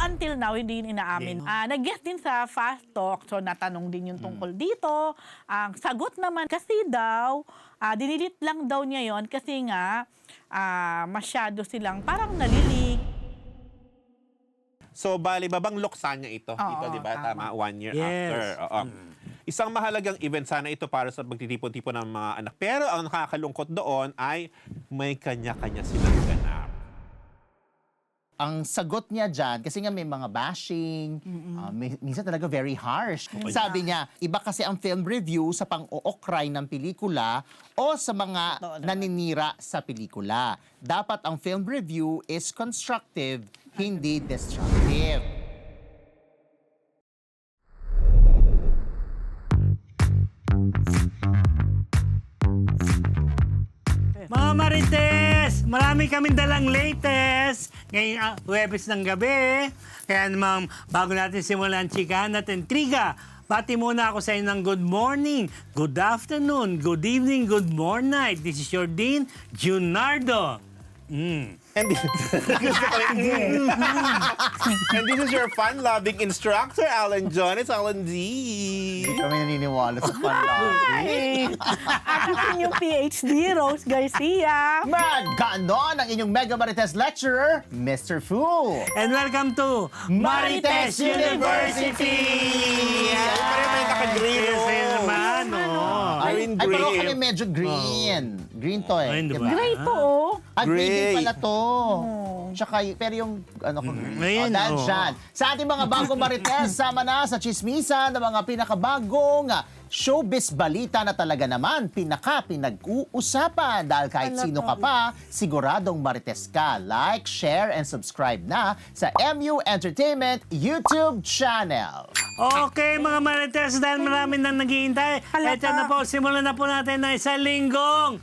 until now, hindi yun inaamin. Nag-guest din sa Fast Talk, so natanong din yung tungkol dito. Ang sagot naman, kasi daw, dinilit lang daw niya yon kasi nga, masyado silang parang nalilig. So, bali, babang luksa niya ito. Oo, Ito, di ba? Tama, 1 year Yes. after. Oo. Isang mahalagang event sana ito para sa pagtitipon-tipon ng mga anak. Pero ang nakakalungkot doon ay may kanya-kanya silang ganap. Ang sagot niya dyan, kasi nga may mga bashing, minsan talaga very harsh. Sabi niya, iba kasi ang film review sa pang-ookray ng pelikula o sa mga naninira sa pelikula. Dapat ang film review is constructive, hindi destructive. Mga Marites, marami kaming dalang latest ngayong Huwebes ng gabi. Kaya naman, bago natin simulan ang chikahan at intriga, bati muna ako sa inyo ng good morning, good afternoon, good evening, good morning night. This is your Dean, Junardo. And this, and this is your fun-loving instructor, Alan John. It's Alan D. Hindi kami naniniwala sa panlaki. At ang inyong PhD, Rose Garcia. Ganon ang inyong Mega Marites lecturer, Mr. Fu. And welcome to Marites University! Pare may naka-green. Yes, ayun naman. Green, Ay, pero green. kami medyo green. Green to eh. Ayun, diba? Diba? Great to, oh. Green din Gray. pala to. Tsaka, pero yung, ano ko, Ayun, dahil oh. dyan. Sa ating mga bagong Marites, sama na sa chismisan ng mga pinakabagong showbiz balita na talaga naman pinag-uusapan. Dahil kahit sino ka pa, siguradong Marites ka. Like, share, and subscribe na sa MU Entertainment YouTube channel. Okay, mga Marites, dahil marami nang naghihintay, Halata. eto na po, simulan na po natin na isang linggong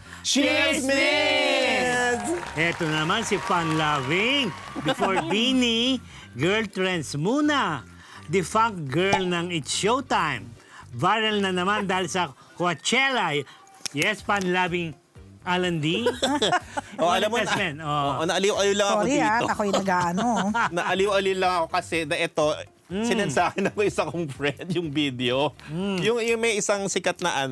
Chismis! Eto naman si Fun Loving. Before Beanie, Girl Trends muna. Defunct girl ng It's Showtime. Viral na naman dahil sa Coachella. Yes, Fun Loving Alan D. Alam mo Marites men, na, naaliw-aliw lang ako Sorry, dito. ako'y nag-ano. Naaliw-aliw lang ako kasi ito, sinend sa akin ako isa kong friend yung video. Yung may isang sikat na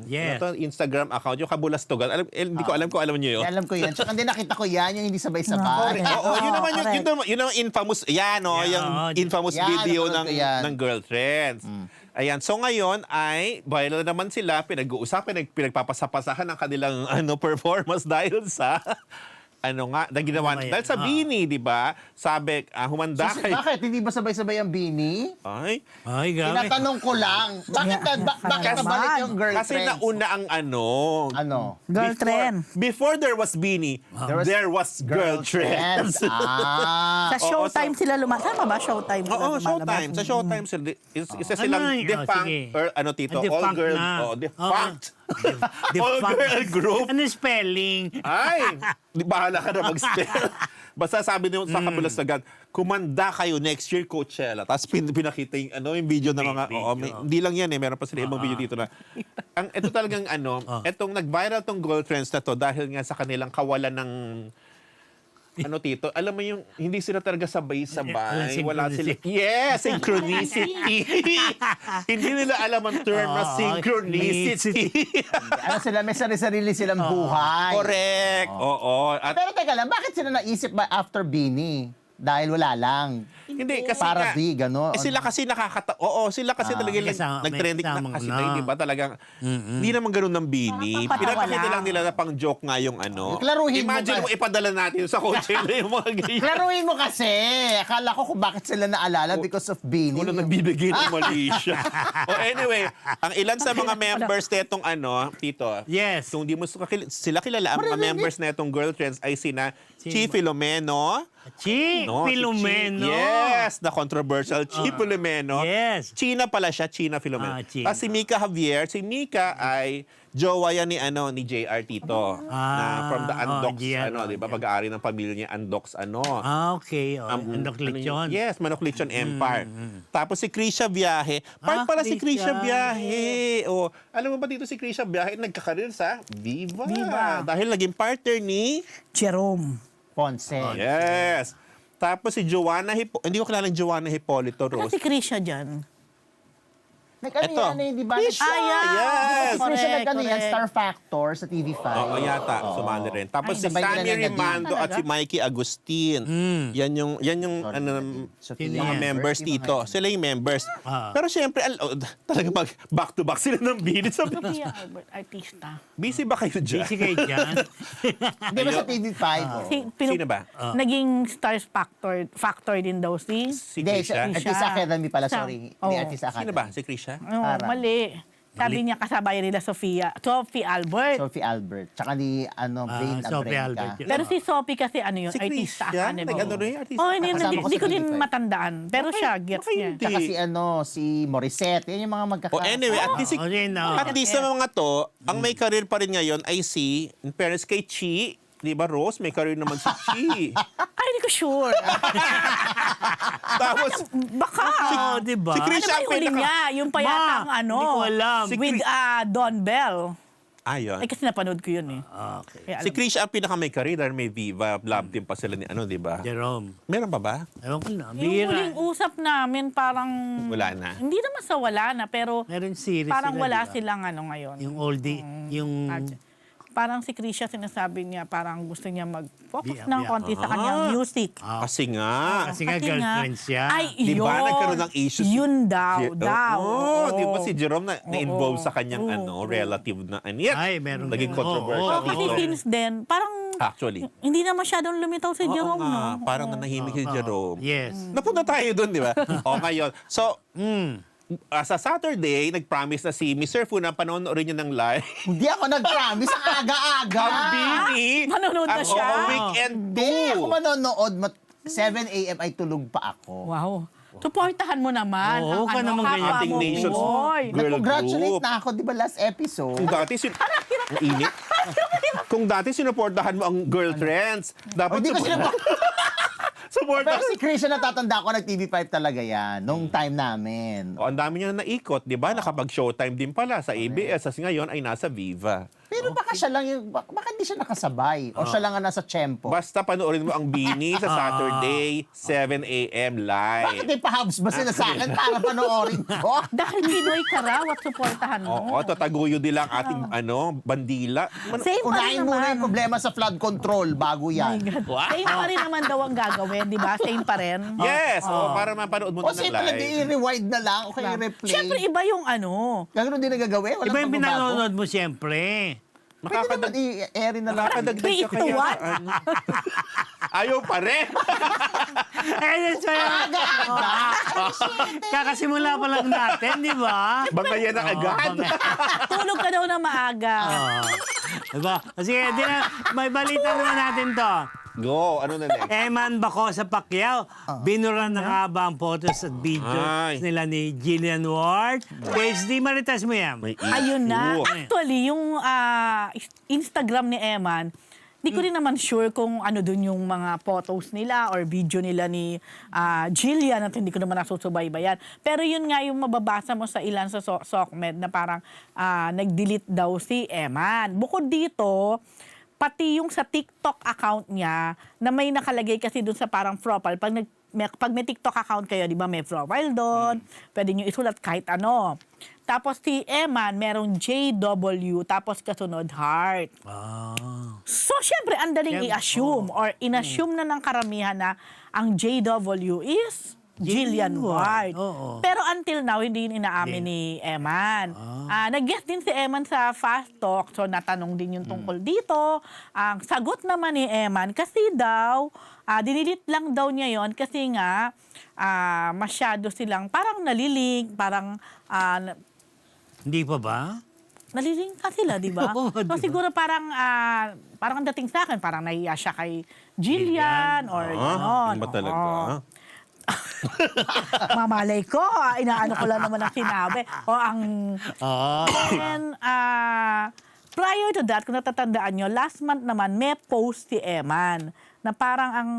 Yes. ano to, Instagram account, yung Kabulastugan. Hindi ko alam kung alam niyo yun. Alam ko yan. Tsaka hindi nakita ko yan, yung hindi sabay-sabay. Oo, yun naman correct. yun naman infamous, yung infamous Yan, video napanood ko yan. ng Girlfriends. Ayan, so ngayon ay viral naman sila, pinag-uusapan, pinagpapasapasahan ang kanilang performance dahil sa na ginawa Ano ba yan? dahil sa Beanie, di ba? Sabi, humanda kayo. Bakit? Hindi ba sabay-sabay ang Beanie? Ay, Ay, gabi. Tinatanong ko lang. Bakit Kasi- nabalik yung girlfriend? kasi nauna ang Ano? Girl trend. Before there was Beanie, there was Girl Trends. Sa Showtime sila lumalabas. Tama ba? Showtime sila Oo, lumalabas? Showtime. Sa Showtime sila, isa silang Ano yun? defunct, Sige. or tito, all Defunct girl, na. defunct. All Defunct. girl group. Ano yung spelling? Ay, di bahala ka na mag-spell. Basta sabi niyo sa Kabulastugan, kumanda kayo next year Coachella. Tapos pinakita yung video ng mga, hindi lang yan meron pa sila ibang video dito na. Ito talagang etong nag-viral tong Girlfriends na to dahil nga sa kanilang kawalan ng tito, alam mo yung hindi sila talaga sabay-sabay. Wala sila. Yes, synchronicity. Hindi nila alam ang term na synchronicity. Ano sila, may sarili-sarili silang buhay. Correct. Oo. At Pero teka lang, bakit sila naisip ba after Beanie? Dahil wala lang. hindi kasi Para nga, di, gano'n. sila kasi sila kasi talaga may kasama- nag-trending may na kasamang kasi na. di ba talagang hindi naman ganoon ng Beanie. Parang papatawa Pinapakita lang lang. nila na pang joke nga yung Klaruhin mo Imagine ba? mo ipadala natin sa Coachella yung mga ganyan. Klaruin mo kasi. Akala ko kung bakit sila naalala because of Beanie. Wala nagbibigay ng mali siya. Anyway, ang ilan sa mga members netong Tito, Yes. kung di mo sila kilala, ang mga members netong Girlfriends ay sina Chi Filomeno, Chi Filomeno. Yes, the controversial Chi Filomeno. Yes. China pala siya, China Filomeno. China. Tapos si Mika Javier, si Mika ay jowa yan ni JR Tito na from the Andox, JR, di ba? Pag-aari ng pamilya niya Andox, Okay. Andok Lechon. Yes, Manok Lechon Empire. Tapos si Krisha Biahe. Part pala si Krisha. Krisha Biahe. Alam mo ba dito si Krisha Biahe nagkakaroon sa Viva. Viva. Dahil naging partner ni Jerome. Ponce. Yes. Tapos si Joanna hindi ko kilala yung Joanna Hipolito Ano Rose. si Krisha dyan? Nag-ano Eto. yan di ba? Krisha! Correct, Yes! Kasi nag-ano yan, correct. Star Factor sa TV5. Oo, yata. Oo. Sumali rin. Tapos Ay, si sabay nila Sammy nag-debut. Rimando at si Mikey Agustin. Yan yung Sorry, ano, Sophia mga Yan. members yung mga dito. yan. Sila yung members. Ah. Pero syempre, talaga back-to-back sila ng binit. Sabi, Sophia Albert, artista. busy ba kayo dyan? Busy kayo dyan. Hindi ba sa TV5? oh? Sino ba? Naging Stars Factor din daw si... Si Hindi, Krisha? Artist Academy pala, Siya. sorry. Oo. Hindi, Artist Academy. Sino ba? Si Krisha? Oh, Parang. mali. Sabi niya kasabay nila Sophie Albert. Sophie Albert. Tsaka ni Vane Sophie Abrenca. Albert yun. Pero si Sophie kasi ano yun, Si artista Krisha? academy. Nag-ano rin, artista. Oh, hindi Kasama ko hindi sa ko din TV5. matandaan. Pero siya, gets bakit niya. hindi? Tsaka si Morissette. Yan yung mga Oh, anyway, at least, at least sa mga to, ang may career pa rin ngayon ay si, in fairness kay Chi, di ba Rose? May career naman si Chi. Ay, hindi ko sure. Tapos, Baka. Oo, di ba? Si Chris- Ano ba yung huli niya? Yung pa yata ang ano. hindi ko alam. Si With Don Bell. ayun. Ay, kasi napanood ko yun eh. Okay. Kaya Si alam- Krisha ang pinaka may career dahil may Viva, love team pa sila ni ano, di ba? Jerome. Meron pa ba? Ewan ko na. yung Bira. huling usap namin parang... Wala na. Hindi naman sa wala na, pero Meron series parang sila, wala di ba? silang ano ngayon. Yung oldie. Yung... Parang si Krisha sinasabi niya, parang gusto niya mag-focus Biya, ng biya. konti sa kanyang music. Kasi nga. Kasi nga girlfriend siya. Ay, Di yun. ba nagkaroon ng issues? Yun daw, Oo, Oo. di ba si Jerome na-involve Oo. sa kanyang Oo. relative na ano yan? Ay, meron Naging ganun. controversial Oo, Kasi dito. since then, parang Actually. hindi na masyadong lumitaw si Oo Jerome, nga, no? parang nanahimik si Jerome. Yes. Napunta tayo doon, di ba? O ngayon. So, sa Saturday, nag-promise na si Mr. Fu na panonoorin niya ng live. Hindi ako nag-promise. Ang aga-aga. Ang Bini. Manonood na siya? Ang weekend Hindi ako 2. manonood. 7 a.m. ay tulog pa ako. Wow. Suportahan mo naman Oo, ang ka naman kapwa ganyan. Ating mo, nation's boy. girl Congratulate group. na ako, di ba, last episode? Kung dati, ang init. Kung dati sinuportahan mo ang girlfriends, dapat Hindi ko sila... suportahan. Pero si Krisha natatanda ko, nag-TV5 talaga yan, nung time namin. O, ang dami niya na naikot, di ba? Nakapag-showtime din pala sa ABS. As ngayon ay nasa Viva. Pero baka siya lang yung... Baka hindi siya nakasabay. O siya lang ang nasa Tiyempo. Basta panoorin mo ang Bini sa Saturday, 7 a.m. Bakit live. may pahabs ba sila sa akin para panoorin ko? Dahil Pinoy ka raw at suportahan mo. Oo, tataguyo nila ang ating bandila. Same pa rin Unahin muna naman. yung problema sa flood control bago yan. Same pa rin naman daw ang gagawin, di ba? Same pa rin. Yes, para mapanood mo O na ng simple, live. i-rewind na lang o kaya i-replay. Siyempre, iba yung ano. Gano'n din nagagawin? Walang Iba yung pagbabago? pinanonood mo siyempre. Pwede naman i-air na lang. Makakadagdag Three ka to kaya. one. Ano? Ayaw pa rin. Eh, so, kakasimula pa lang natin, di ba? Bangayan na agad. Tulog ka daw na maaga. Diba? Sige, may balita naman natin to. Go, ano na next? Eman Bako sa Pacquiao, binura na nga ba ang photos at videos Ay. nila ni Jillian Ward? PSD, maritas mo yan. May Ayun na. issue. Actually, yung Instagram ni Eman, di ko rin naman sure kung ano dun yung mga photos nila or video nila ni Jillian at hindi ko naman nasusubaybayan. Pero yun nga yung mababasa mo sa ilan sa SOCMED na parang nag-delete daw si Eman. Bukod dito, pati yung sa TikTok account niya na may nakalagay kasi dun sa parang profile. Pag may TikTok account kayo, di ba may profile doon, pwede nyo isulat kahit ano. Tapos si Eman, merong JW, tapos kasunod heart. So, syempre, ang daling i-assume or in-assume na ng karamihan na ang JW is Jillian Ward. Oo. Pero until now, hindi yun inaamin ni Eman. Nag-guest din si Eman sa Fast Talk, so natanong din yung tungkol dito. Ang sagot naman ni Eman, kasi daw, dinilit lang daw niya yon kasi nga, masyado silang parang naliling, parang Hindi pa ba? naliling ka sila, di ba? Oo, di ba? So siguro parang ang dating sa akin, parang nahiya siya kay Jillian or gano'n. Ba talaga? Oo. Mamalay ko, inaano ko lang naman ang sinabi. O ang... And prior to that, kung natatandaan nyo, last month naman, may post si Eman na parang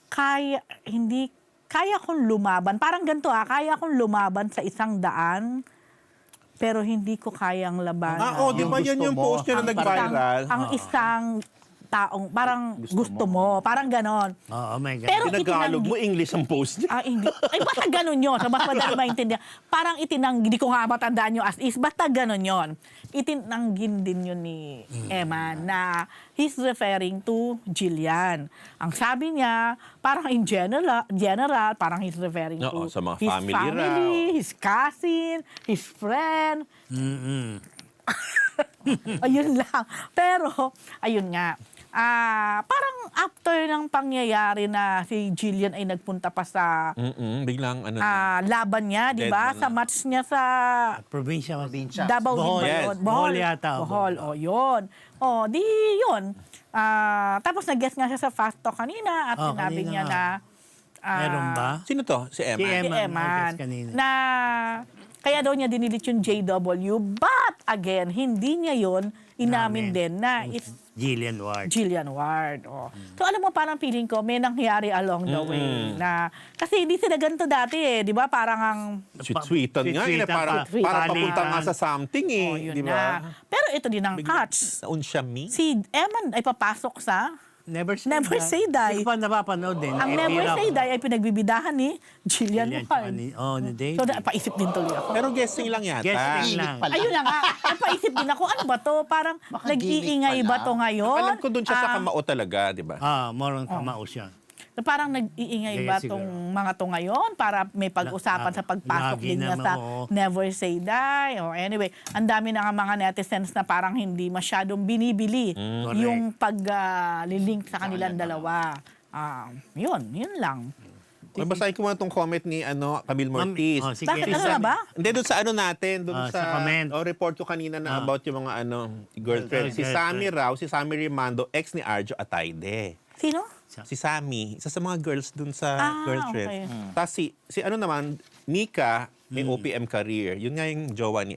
kaya kong lumaban. Parang ganito kaya kong lumaban sa 100, pero hindi ko kayang labanan. Oo, di ba Yung yan gusto yung mo. post niya na nag-viral? Ang isang taong parang gusto mo. Parang ganon. Oh my God. Pero Tinagalog mo, English ang post niya. English. Ay, basta ganon yun. So, mas madali maintindihan. Parang itinanggi, di ko nga matandaan yung as is. Basta ganon yun. Itinanggin din yun ni Emma na he's referring to Jillian. Ang sabi niya, parang in general parang he's referring Oo, to sa mga his family raw. his cousin, his friend. Mm-mm. Ayun lang. Pero, ayun nga. Parang after ng pangyayari na si Jillian ay nagpunta pa sa Biglang ano. laban niya, di ba? Dead man Sa na. match niya sa Probinsya. Davao Bohol. ba Yes. yun? Bohol yata, o Bohol. O, yun. O, di yun. Tapos nag-guest nga siya sa Fast Talk kanina at sinabi kanina niya nga. na Meron ba? Sino to? Si Emma? Si si Emma, Eman, nag-guest kanina. na kaya daw niya dinilit yung JW, but again, hindi niya yun inamin din na it's Jillian Ward. Jillian Ward. Oh. So alam mo, parang feeling ko, may nangyari along the way na, kasi hindi sila ganito dati eh, di ba? Parang ang, Sweet-sweetan nga. Sweet-sweetan Parang, pa. parang Palitan. papunta nga sa something eh. oh, yun di na. ba? Pero ito din ang catch. Naun siya me. Si Eman ay papasok sa Never Say Never Die. Say Die. Hindi ko pa napapanood din. ang Never Say Die ay pinagbibidahan ni Jillian Ward. Ni Dave. So, paisip din tuloy ako. Pero guessing lang yata. Guessing. Init lang. pala. Ayun na nga, napaisip din ako, ano ba to? Parang Baka nag-iingay gimmick ba pala. to ngayon? Alam ko doon siya sa Kamao talaga, di ba? Moron kamao siya. Na parang nag-iingay ba Kaya tong siguro. mga to ngayon para may pag-usapan sa pagpasok lagi din niya naman, sa oo. Never Say Die. O anyway, ang dami na nga mga netizens na parang hindi masyadong binibili Correct. yung pag-lilink sa kanilang dalawa. Yun lang. Ay, basahin ko muna itong comment ni Camille Mortiz. Sige. Bakit ano na ba? Hindi, doon sa ano natin, doon Sa comment. report ko kanina na about yung mga girlfriend. Si Sammy raw, si Sammy Rimando, ex ni Arjo Atayde. Sino? Si Sammy, isa sa mga girls doon sa girlfriend. okay. Tapos si ano naman, Nika, may OPM career. Yun nga yung jowa ni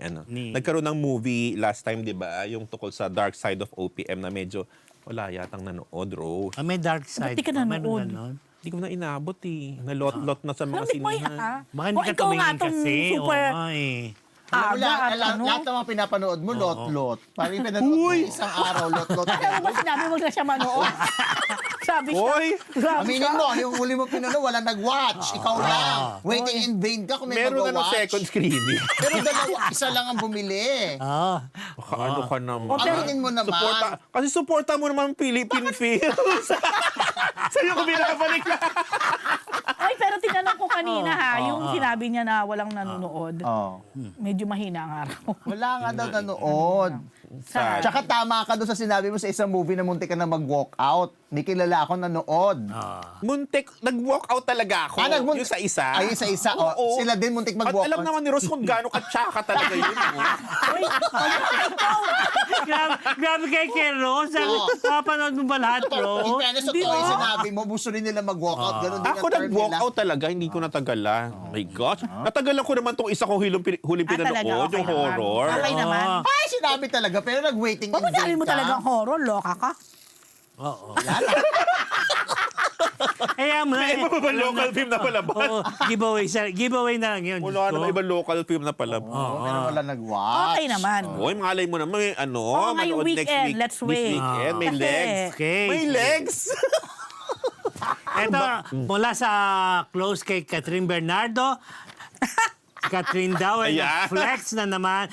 Nagkaroon ng movie last time, di ba? Yung tukol sa Dark Side of OPM na medyo wala yatang nanood, Rose. May dark side. Ba't di ka pa? nanood? Meron ganon? Hindi ko na inabot eh. Nalot-lot na sa mga Hindi mo sinihan. Baka hindi ka ikaw nga tumingin tong kasi. super Oo nga eh. Alam mo, aga at lahat ano. ng mga pinapanood mo, lot-lot. Parang yung pinanood mo isang araw, lot-lot. Alam mo ba sinabi mo na siya manood? Sabi siya. Hoy! Aminin mo, yung huli mo pinanood, wala nag-watch. Ikaw lang. Waiting in vain ka kung may Meron na ng mag-watch. second screening. Pero isa lang ang bumili. Baka ano ka naman. Aminin mo naman. Kasi suporta mo naman Philippine Films. Sa'yo ko binabalik na. Ay, pero tinanong ko kanina yung sinabi niya na walang nanonood. Oh. Medyo mahina ang araw. Wala nga daw nanood. Sad. Tsaka tama ka doon sa sinabi mo sa isang movie na muntik ka na mag-walk out. May kilala ako nanood. Muntik, nag-walk out talaga ako. Yung sa isa. Ay, yung sa isa. Oh, Oo. sila din muntik At mag-walk alam out. naman ni Rose kung gaano ka-tsaka talaga yun. Grabe kay Rose. Papanood mo ba lahat, In Rose? fairness, totoo yung sinabi mo, gusto rin nila mag-walk out. Ganun din Ako ang term nag-walk nila. out talaga, hindi ko natagalan. Oh my gosh. Natagalan ko naman tong isa kong huling talaga, pinanood, yung naman. horror. Okay naman. Ay, sinabi talaga, pero nag-waiting in Bakit sabi vain mo ka. talagang horror? Loka ka? Oo. Kaya mo. May iba pa ba local film na palabas? Oo, giveaway na lang yun. Wala naman ibang local film na palabas. Oo, pero wala nag-watch. Okay naman. Hoy, malay mo naman, may Oo, ngayong manood next weekend, week. let's This wait. weekend, may Kasi- legs. Okay. May legs! Ito, mula sa close kay Catherine Bernardo, Catherine daw ay Ayan.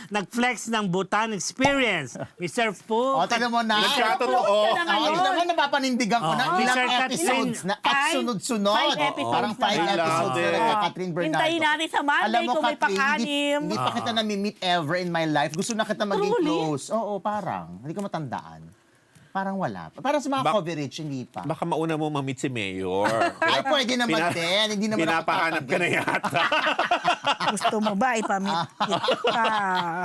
nag-flex ng Bhutan experience. Mr. Fu, O, tignan mo na. Nagkatotoo. Ka na ngayon. Ito naman, napapanindigan ko na. Oh, Ilang Mr. Catherine. episodes na at sunod-sunod. Five episodes Parang na 5 ba? episodes na Grabe. kay Catherine Bernardo. Hintayin natin sa Monday Alam mo, kung may Catherine, pang-anim. Hindi pa kita nami-meet ever in my life. Gusto na kita maging Truly? close. Oo, parang. Hindi ko matandaan. Parang wala. Parang sa mga coverage, hindi pa. Baka mauna mo mamit si Mayor. Ay, pwede naman din. Hindi naman ako Pinapahanap ka na yata. Gusto mo ba ipamit kita?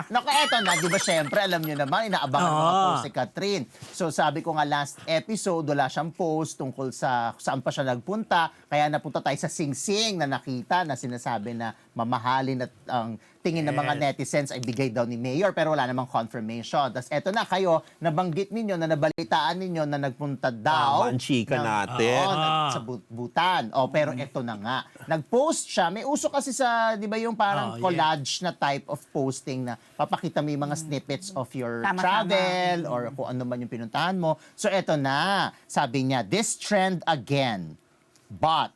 Naku, eto na, di ba syempre, alam nyo naman, inaabangan mga post si Catherine. So sabi ko nga last episode, wala siyang post tungkol sa saan pa siya nagpunta. Kaya napunta tayo sa Sing Sing na nakita na sinasabi na mamahalin at ang tingin ng mga netizens ay bigay daw ni Mayor pero wala namang confirmation. Tapos eto na, kayo, nabanggit ninyo na nabalitaan ninyo na nagpunta daw. Ang chika natin. Oo, sa Bhutan. O, pero eto na nga. Nag-post siya. May uso kasi sa di ba yung parang Oh, yeah. collage na type of posting na papakita mo yung mga snippets of your Tama, travel or kung ano man yung pinuntahan mo. So eto na, sabi niya, this trend again, but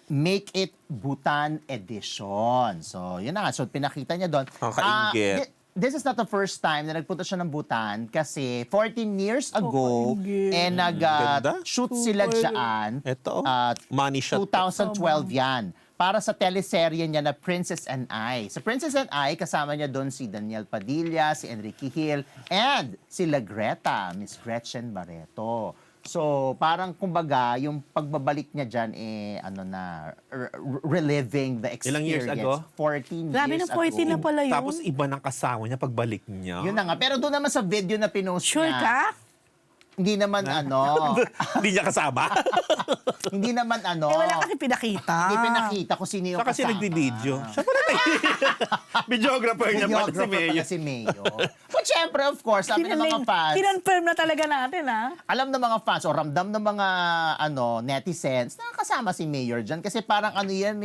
make it Bhutan edition. So, yun na nga. So, pinakita niya doon. Kakaingit. This is not the first time na nagpunta siya ng Bhutan kasi 14 years ago, Ganda. nag-shoot sila dyan. Ito, Ah, money shot. 2012 yan. Para sa teleserye niya na Princess and I. Sa Princess and I, kasama niya doon si Daniel Padilla, si Enrique Hill, and si La Greta, Miss Gretchen Barreto. So, parang kumbaga, yung pagbabalik niya dyan, reliving the Ilang years experience. ago? 14 Grabe years na 14 na ago. pala yun. Tapos iba ng kasama niya pagbalik niya. Yun na nga. Pero doon naman sa video na pinost Sure niya, ka? hindi naman Hindi niya kasama. hindi naman Wala kasi pinakita. hindi pinakita kung sino yung Siya kasi kasama. nagdi-video. Siya pala videographer niya pala si Videographer Mayo. pala si Mayo. But syempre, of course, sabi ng mga fans, Kinonfirm na talaga natin, ha? alam ng mga fans o ramdam ng mga netizens na kasama si Mayor dyan. Kasi parang yan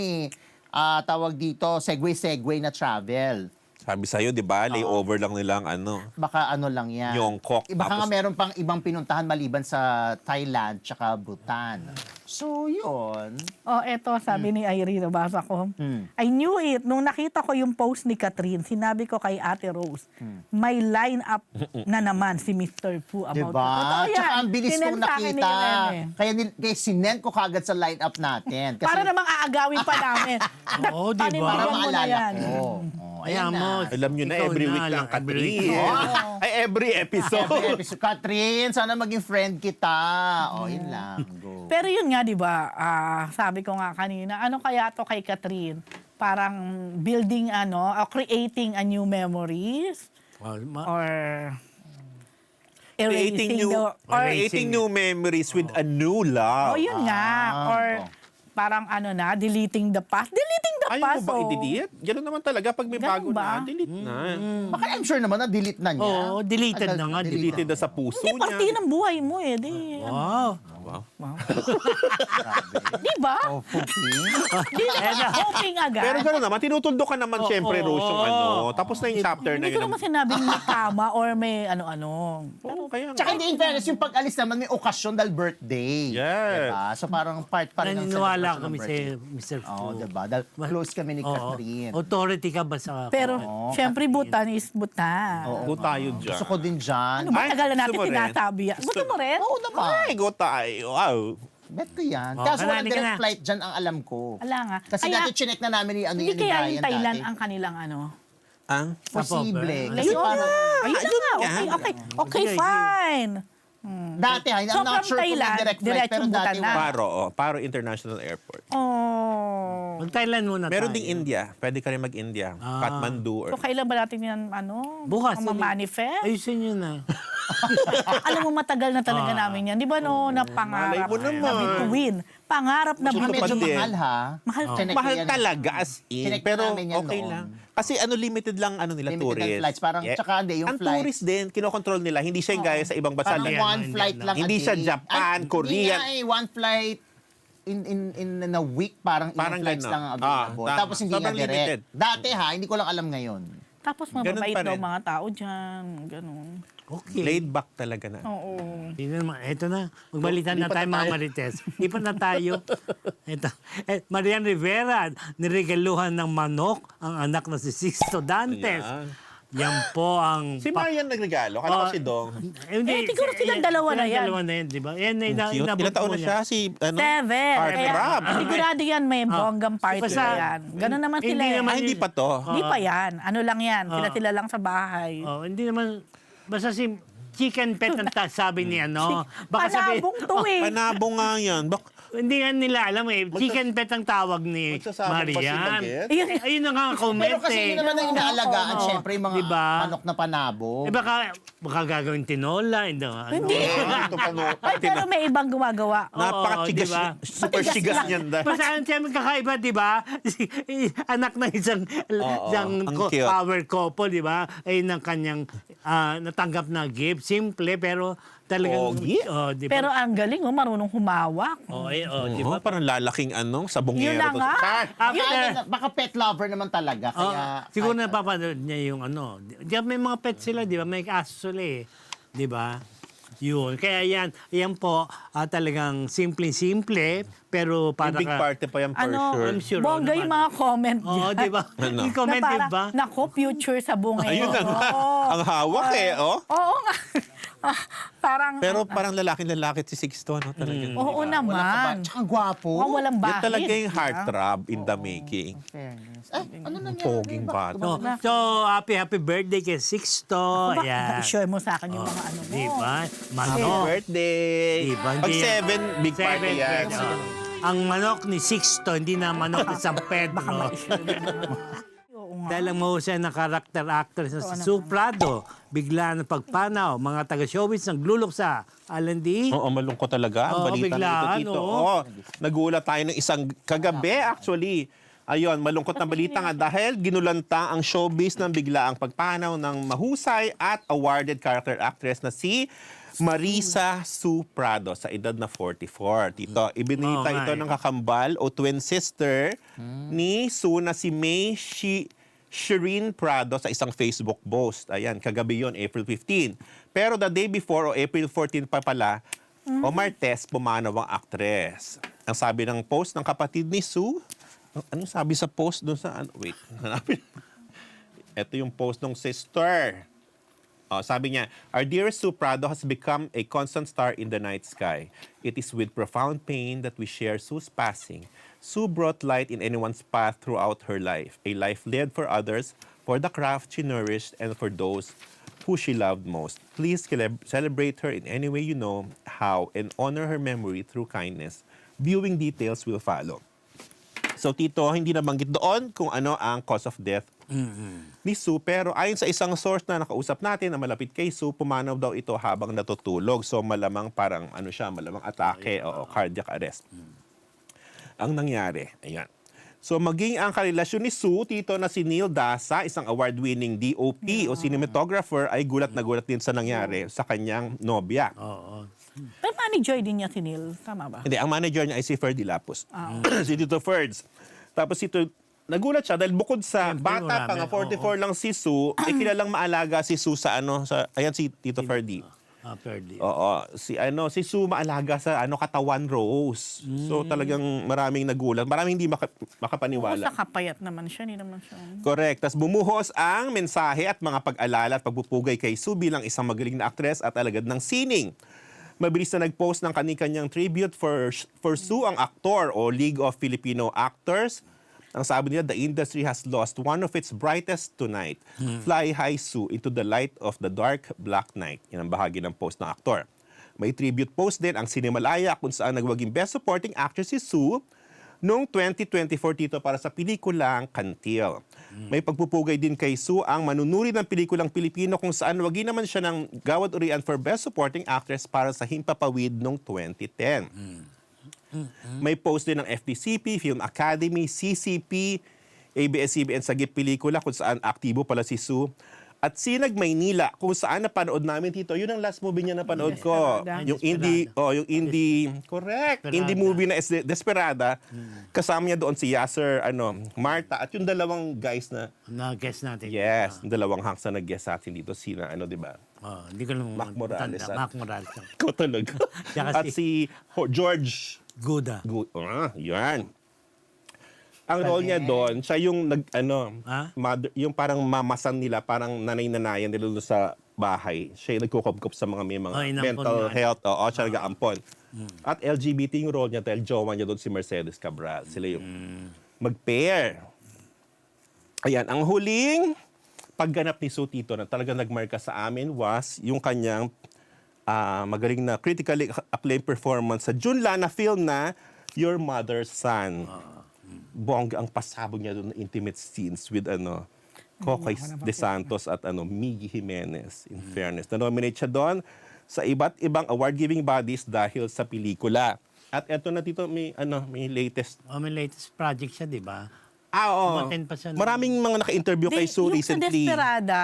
tawag dito, segue na travel. Sabi sa'yo, di ba? Layover lang nilang Baka lang yan. Yongkok. Baka nga Tapos- meron pang ibang pinuntahan maliban sa Thailand tsaka Bhutan. So, yun. Oh, eto, sabi ni Irene, nabasa ko. Hmm. I knew it. Nung nakita ko yung post ni Catherine, sinabi ko kay Ate Rose, may line-up na naman si Mr. Fu about Diba? it. Totoo yan. Tsaka ang bilis Sinend kong sa akin ni nakita. Irene, eh. Kaya sinend ko kagad sa lineup natin. Kasi Para namang aagawin pa namin. Oo, diba? Panindigan para mo na maalala yan. ko. Ayan mo. Alam nyo na, Ikaw every na, week lang, every week. Catherine. Ay, every episode. Every episode. Catherine, sana maging friend kita. Yun lang. Go. Pero yun nga, di ba, sabi ko nga kanina, ano kaya to kay Catherine? Parang building or creating a new memories or Creating erasing creating new memories with a new love. yun nga. Or parang deleting the past. Deleting the Ayaw past. mo ba i-delete? Ganun naman talaga. Pag may Ganun bago ba? na, delete na. Baka I'm sure naman na-delete na niya. Oo, deleted na nga, Deleted na sa puso Hindi, niya. parte ng buhay mo eh. Di, Wow. di ba? Oh, Fuki. Di na hoping agad. Pero gano'n naman, tinutundo ka naman siyempre, Rose, yung Tapos na yung chapter na Hindi ko yun. naman sinabing may tama or may ano-ano. Oo, kaya nga. Tsaka hindi, in fairness, yung pag-alis naman may okasyon dahil birthday. Yes. Diba? So parang part pa rin ng Naniniwala celebration kami ng sa birthday. Mr. Fu. Oo, diba? Dahil close kami ni Oo. Catherine. Authority ka ba sa... Pero, Oo, syempre, Bhutan is Bhutan. Go tayo dyan. Gusto ko din dyan. Ano ba, Ay, tagal na natin gusto mo rin? sinasabi yan. Gusto mo rin? Oo naman. Ay, go tayo. Wow. Bet ko yan. Oh, Kaso walang kanani ka direct na. flight dyan ang alam ko. Wala nga. Kasi Kaya, dati chinek na namin ni hindi ni kaya Brian yung Thailand dati. ang kanilang Ang? Posible. Ayun Kasi Ayun parang, na. Ayun na nga. nga. Okay, fine. dati, I'm So, not from sure kung may Thailand, direct flight, diretsong pero dati Bhutan na. wala. Paro International Airport. Oh. Mag-Thailand muna Meron tayo. ding India. Pwede ka rin mag-India. Kathmandu. So, kailan ba natin yan, Bukas. manifest? Ayusin nyo na. Alam mo, matagal na talaga namin yan. Di ba, napangarap Malay mo naman. na bituin. Pangarap na Tsaka medyo Tupad din. mahal ha. Mahal. Chinek Mahal yan. talaga as in. Chinek Pero namin yan okay noon. lang. Kasi limited lang nila Limited tourist. ang flights. Parang, tsaka hindi, yung ang flight. tourist din, kinokontrol nila. Hindi siya yung gaya sa ibang bansa. Parang Hindi, one hindi flight lang. lang a Hindi siya day. Japan, Hindi Korean. nga one flight in a week, parang ilang flights gano'n. lang ang available. Tama. Tapos hindi nga Sobrang direct. limited. Dati hindi ko lang alam ngayon. Tapos Ganun mababait pa daw rin. mga tao dyan. Ganun. Okay. Laid back talaga na. Oo. Tingnan mo, eto na. Magbalitan na Lipat tayo na mga tayo. Marites. Lipat na tayo. Ito. Marian Rivera, niregaluhan ng manok ang anak na si Sixto Dantes. Ayan. Yan po ang... Si Marian nagregalo. Kala ko si Dong. siguro silang dalawa na yan. Dalawa na yan, di ba? Yan, Cute. inabot Ilang taon mo na siya? Si, Seven. Heartthrob. Kaya, sigurado yan may bonggang party Basta- na yan. Ganun naman Hindi sila. eh. naman- Hindi pa to. Hindi pa yan. Ano lang yan. Sila lang sa bahay. Oh, hindi naman... Basta si chicken pet ang sabi ni ano. Baka sabi, Panabong to eh. Panabong nga yan. hindi nga nila alam eh. Chicken pet ang tawag ni Magsasabong pa sila, Marian. Get? Ayun. Ayun na nga ang comment Pero kasi eh. yun naman ang inaalagaan, Oo. syempre, yung mga Diba? manok na panabo. Eh baka gagawin tinola. Hindi. Hindi. Ito pa no. Ay, pero may ibang gumagawa. Napaka-chigas. diba? Super Matigas chigas lang. niyan. Basta ang siyempre kakaiba, di ba? Anak ng isang ang cute. power couple, di ba? Ay ng kanyang natanggap na gift. Simple, pero Talagang, Pogi. di ba? Pero ang galing, marunong humawak. Di Oo, ba? parang lalaking sabongero. Yun na to. nga. Cut! Baka pet lover naman talaga. Oh, Kaya, siguro napapanood niya yung Di ba may mga pet sila, di ba? May aso sila eh. Di ba? Yun. Kaya yan po, talagang simple-simple, pero para May big party pa yan for sure. I'm sure. Bongga yung mga comment Oo, dyan. di ba? Ano? Yung comment, Na di parang, ba? Nako, future sa bungero. Ayun na nga. Ang hawak Oo nga. Parang, Pero parang lalaking-lalaki si Sixto, no? Talaga. oo naman. Tsaka gwapo. Walang Yan bahid. talaga yung heartthrob in the making. Fairness. Ano nangyari? Poging bata. So, happy birthday kay Sixto. Ayan. I-share mo sa akin yung mga ano mo. Di ba? Happy Manok. birthday! Diba? Pag Hindi- 7, big party yan. Ang manok ni Sixto, hindi na manok ni San Pedro. Oo nga. Dahil ang mahusay na karakter actress na si Sue Prado, bigla na pagpanaw, mga taga-showbiz nagluluksa. Alan D. Oo, malungkot talaga. Ang Oo, balita biglaan, nito, Tito. oo. Oo, nagulat tayo ng isang kagabi, actually. Ayun, malungkot na balita nga dahil ginulanta ang showbiz ng biglaang pagpanaw ng mahusay at awarded character actress na si Marisa Sue Prado sa edad na 44. Tito, ibinita Oo nga ito eh. ng kakambal o twin sister ni Sue na si May Shireen Prado sa isang Facebook post. Ayan, kagabi yon, April 15. Pero the day before o April 14 pa pala, o Martes, pumanaw ang actress. Ang sabi ng post ng kapatid ni Sue, anong sabi sa post doon sa, wait, hanapin. Ito yung post ng sister. Sabi niya, our dearest Sue Prado has become a constant star in the night sky. It is with profound pain that we share Sue's passing. Sue brought light in anyone's path throughout her life, a life led for others, for the craft she nourished, and for those who she loved most. Please celebrate her in any way you know how and honor her memory through kindness. Viewing details will follow. So, Tito, hindi nabanggit doon kung ano ang cause of death ni Sue. Pero ayon sa isang source na nakausap natin na malapit kay Sue, pumanaw daw ito habang natutulog. So, malamang parang malamang atake o cardiac arrest. Ang nangyari, ayan. So, maging ang karelasyon ni Sue, Tito, na si Neil Dasa, isang award-winning DOP o cinematographer, ay gulat na gulat din sa nangyari sa kanyang nobya. Oo. Pero manager din niya si Neil. Tama ba? Hindi, ang manager niya ay si Ferdy Lapus. Si Tito Ferds. Tapos ito, nagulat siya dahil bukod sa Siyempre, bata pa nga, marami. 44 lang si Sue, kilalang maalaga si Sue sa ayan si Tito Ferdy. Ferdy. Oo, si Sue maalaga sa katawan rose. So talagang maraming nagulat, maraming hindi Oo, makapaniwala. sa kapayat naman siya. Hindi naman siya. Correct. Tapos bumuhos ang mensahe at mga pag-alala at pagpupugay kay Sue bilang isang magaling na aktres at alagad ng sining. Mabilis na nag-post ng kani-kanyang tribute for Sue ang aktor o League of Filipino Actors. Ang sabi nila, the industry has lost one of its brightest tonight. Fly high, Sue, into the light of the dark black night. Yan ang bahagi ng post ng aktor. May tribute post din ang Cinemalaya kung saan nagwaging Best Supporting Actress si Sue noong 2024 dito para sa pelikulang Kantil. May pagpupugay din kay Sue ang manunuri ng pelikulang Pilipino kung saan wagi naman siya ng Gawad Urian for Best Supporting Actress para sa Himpapawid noong 2010. May post din ng FDCP, Film Academy, CCP, ABS-CBN sa GIP Pelikula kung saan aktibo pala si Sue. At Sinag Maynila, kung saan napanood namin, Tito, yun ang last movie niya napanood ko. Desperada. Yung indie, correct, Desperada. indie movie na Desperada. Kasama niya doon si Yasser, Marta, at yung dalawang guys na, Na-guess natin. yes, yung dalawang hangs na nag-guest sa atin dito, sina, di ba? Hindi ko lang Mac Morales tanda. at- Mac Morales. Ikaw talaga. Tsaka At si George Guda. yan. Ang role niya doon, siya yung mother, yung parang mamasan nila, parang nanay-nanayan nila doon sa bahay. Siya yung nagkukupkup sa mga may mga inampon mental niya. health. Oo, siya nag-aampon. At LGBT yung role niya dahil jowa niya doon si Mercedes Cabral. Sila yung mag-pair. Ayan, ang huling pagganap ni Sue, Tito, na talagang nagmarka sa amin was yung kanyang magaling na critically acclaimed performance sa Junla na film na Your Mother's Son. Bongga ang pasabog niya doon na intimate scenes with Cocoy De Santos at Miggy Jimenez. In fairness, na-nominate siya doon sa iba't ibang award-giving bodies dahil sa pelikula. At eto na, Tito, may latest. May latest project siya, di ba? Oo. Umattend pa siya ng- Maraming mga naka-interview kay Sue Yung sa recently. Desperada,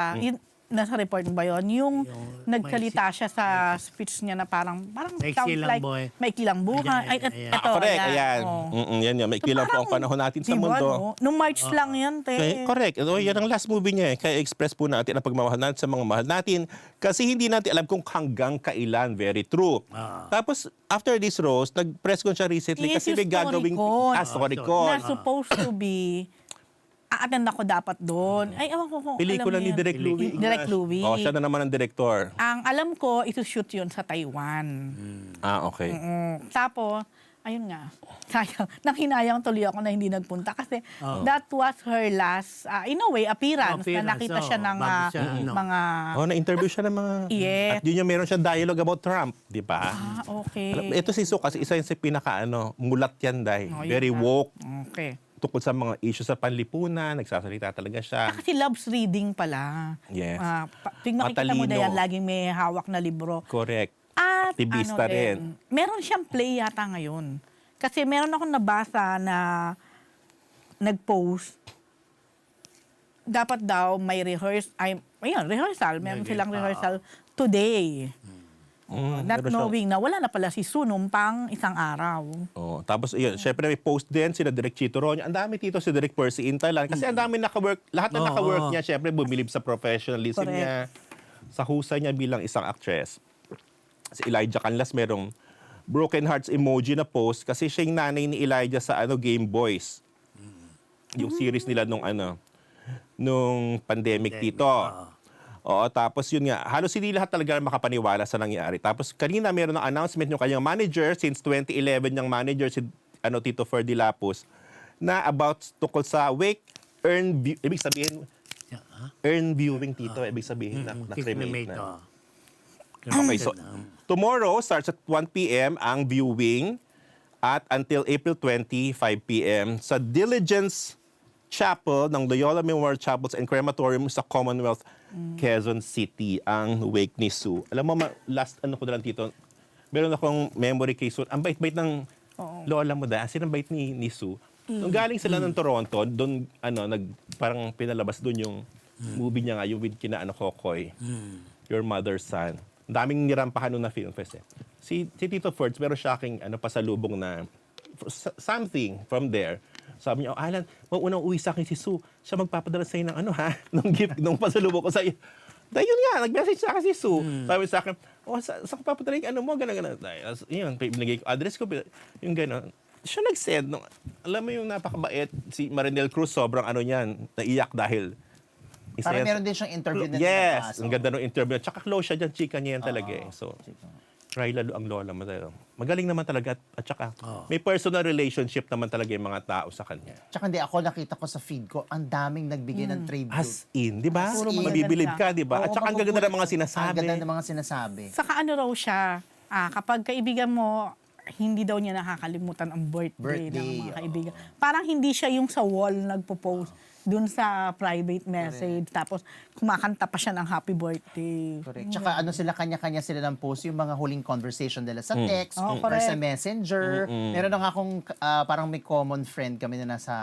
Nasa report mo ba yun? Yung nagsalita siya sa speech niya na parang Maiksi sounds lang like buhay. maiksi lang buhay. Ay, Ayan. ito, Correct, ayan. oh. Yan yun. May kilang po ang panahon natin sa Diba, mundo. no? Nung March lang yan, te. Correct. Yan ang last movie niya. Kaya express po natin ang pagmamahal natin sa mga mahal natin kasi hindi natin alam kung hanggang kailan. Very true. Tapos, after this rose, nag-press con siya recently Yes, kasi may yung gagawing Storycon. Storycon. Na supposed to be, a-attend ako dapat doon. Ay, ewan ko kung Pelikula alam mo ni yan. Direk Louie. Direk Louie. Oh, siya na naman ang director. Ang alam ko, isushoot yun sa Taiwan. Okay. Tapos, ayun nga, sayang, nanghinayang tuloy ako na hindi nagpunta kasi that was her last, in a way, appearance, na nakita siya ng bago siya, mga... Na-interview siya ng mga... Yes. At yun yung meron siya dialogue about Trump, di ba? Okay. Ito si Su kasi isa yung sa pinaka mulat yan dahil. Oh, yun Very nga. woke. Okay. Tungkol sa mga issues sa panlipunan, nagsasalita talaga siya. Kasi loves reading pala. Yes. Makikita mo na Matalino. yan, laging may hawak na libro. Correct. At Aktivista rin. Meron siyang play yata ngayon. Kasi meron akong nabasa na nag-post. Dapat daw may rehearsal. Meron silang rehearsal today. Not meron siyang- knowing na wala na pala si Sunong pang isang araw. Oh, tapos yun, syempre may post din sila Direk Chito Ronyo. Ang dami dito si Direk Percy Intalan kasi ang dami naka-work, lahat na naka-work niya syempre bumilib sa professionalism Correct. niya, sa husay niya bilang isang actress. Si Elijah Canlas merong broken hearts emoji na post kasi siya yung nanay ni Elijah sa Game Boys. Yung series nila nung pandemic dito. Oo, tapos yun nga, halos hindi lahat talaga makapaniwala sa nangyari. Tapos kanina meron ng announcement yung kanyang manager, since 2011 niyang manager si Tito Ferdy Lapus, na about tungkol sa wake, ibig sabihin, earn viewing Tito, ibig sabihin na cremate na. Okay, so tomorrow starts at 1 p.m. ang viewing at until April 20, 5 p.m. sa Diligence Chapel ng Loyola Memorial Chapels and Crematorium sa Commonwealth, Quezon City, ang wake ni Su. Alam mo, last ko na lang dito, meron akong memory kay Su. Ang bait-bait ng lola mo dahil. Ang bait ni Su. Nung galing sila ng Toronto, doon, parang pinalabas doon yung movie niya nga, yung with kina Kokoy, Your Mother's Son. Ang daming nirampahan noon na film fest. Si Tito Ferds, meron siya aking pasalubong na something from there. Sabi niya, Alan, unang uwi sa akin si Su. Siya magpapadala sa'yo ng nung gift, nung pasalubong ko sa'yo. Dahil yun nga, nag-message sa akin si Su. Sabi sa akin, sa papadala yung mo, gano'n. Yun, binigay ko address ko, yung gano'n. Siya nag-send, alam mo yung napakabait, si Marinel Cruz, sobrang niyan, naiyak dahil. Parang meron din siyang interview na Yes, nabasa. ang ganda ng interview. Tsaka close siya dyan, chika niya yan talaga eh. So, try lalo ang lola mo tayo. Magaling naman talaga at saka may personal relationship naman talaga yung mga tao sa kanya. Tsaka hindi, ako nakita ko sa feed ko, ang daming nagbigay ng tribute. As in, di ba? Puro Mabibilib ka, di ba? Oo, At saka ang gaganda ng mga Ang sinasabi. ganda ng mga sinasabi. Saka raw siya, kapag kaibigan mo, hindi daw niya nakakalimutan ang birthday ng mga kaibigan. Parang hindi siya yung sa wall nagpo-post dun sa private message. Tapos kumakanta pa siya ng happy birthday. Correct. Tsaka sila, kanya-kanya sila ng post, yung mga huling conversation nila sa text Oh, or correct. sa messenger. Meron na nga akong, parang may common friend kami na nasa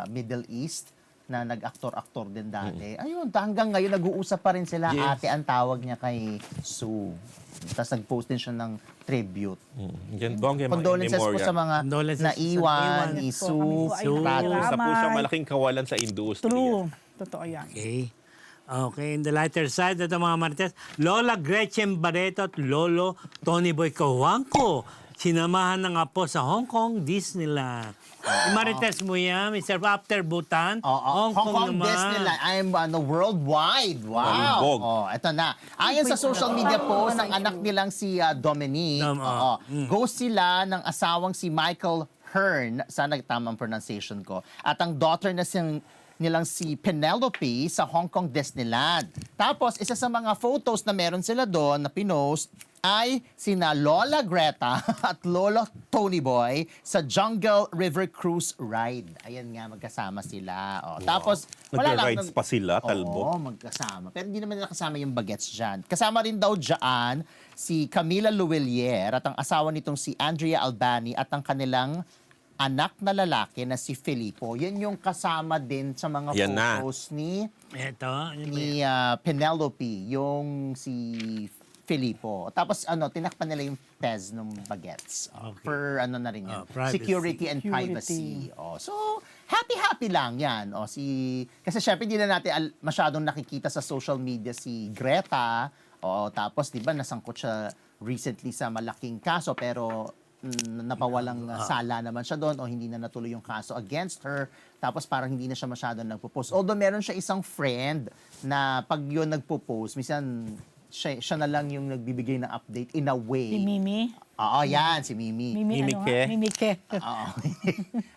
Middle East na nag-aktor-aktor din dati. Ayun, hanggang ngayon nag-uusap pa rin sila. Yes. Ate ang tawag niya kay Sue. Tapos nag-post din siya ng tribute. Yan, bongga, Condolences po sa mga Condolences sa naiwan, naiwan. ni So, Sue, kami po ay Ratos. Sa po siyang malaking kawalan sa industriya. True. Totoo yan. Okay. Okay, in the lighter side, ito mga Marites, Lola Gretchen Barreto at Lolo Tony Boy Cajuangco, sinamahan ng apo sa Hong Kong, Disneyland. Marites mo yan, Mr. After Bhutan, Hong Kong naman. Disneyland. I'm worldwide. Walibog. Wow. Ito na. Ayon sa social media post ng anak nilang si Dominique, ghost sila ng asawang si Michael Hearn, sana tamang pronunciation ko, at ang daughter na nilang si Penelope sa Hong Kong Disneyland. Tapos, isa sa mga photos na meron sila doon na pinost ay sina Lola Greta at Lolo Tony Boy sa Jungle River Cruise Ride. Ayan nga, magkasama sila. Tapos, Nag-rides pa sila, kalbo. Oo, magkasama. Pero hindi naman nila kasama yung bagets dyan. Kasama rin daw dyan si Camila Luwelier at ang asawa nitong si Andrea Albani at ang kanilang anak na lalaki na si Filippo. Yan yung kasama din sa mga Yan na. photos ni Ito, ano ba yan? ni Penelope, yung si Filippo. Tapos tinakpan nila yung Pez ng bagets. Okay. For ano na rin yan. Privacy. Security and privacy. So, happy-happy lang yan. Kasi syempre hindi na natin masyadong nakikita sa social media si Greta. Tapos, di ba, nasangkot siya recently sa malaking kaso, pero napawalang sala naman siya doon o hindi na natuloy yung kaso against her. Tapos parang hindi na siya masyadong nagpo-post. Although meron siya isang friend na pag yun nagpo-post, minsan siya na lang yung nagbibigay ng update in a way. Si Mimi. Oo, yan, si Mimi. Mimike. Mimike. Oo.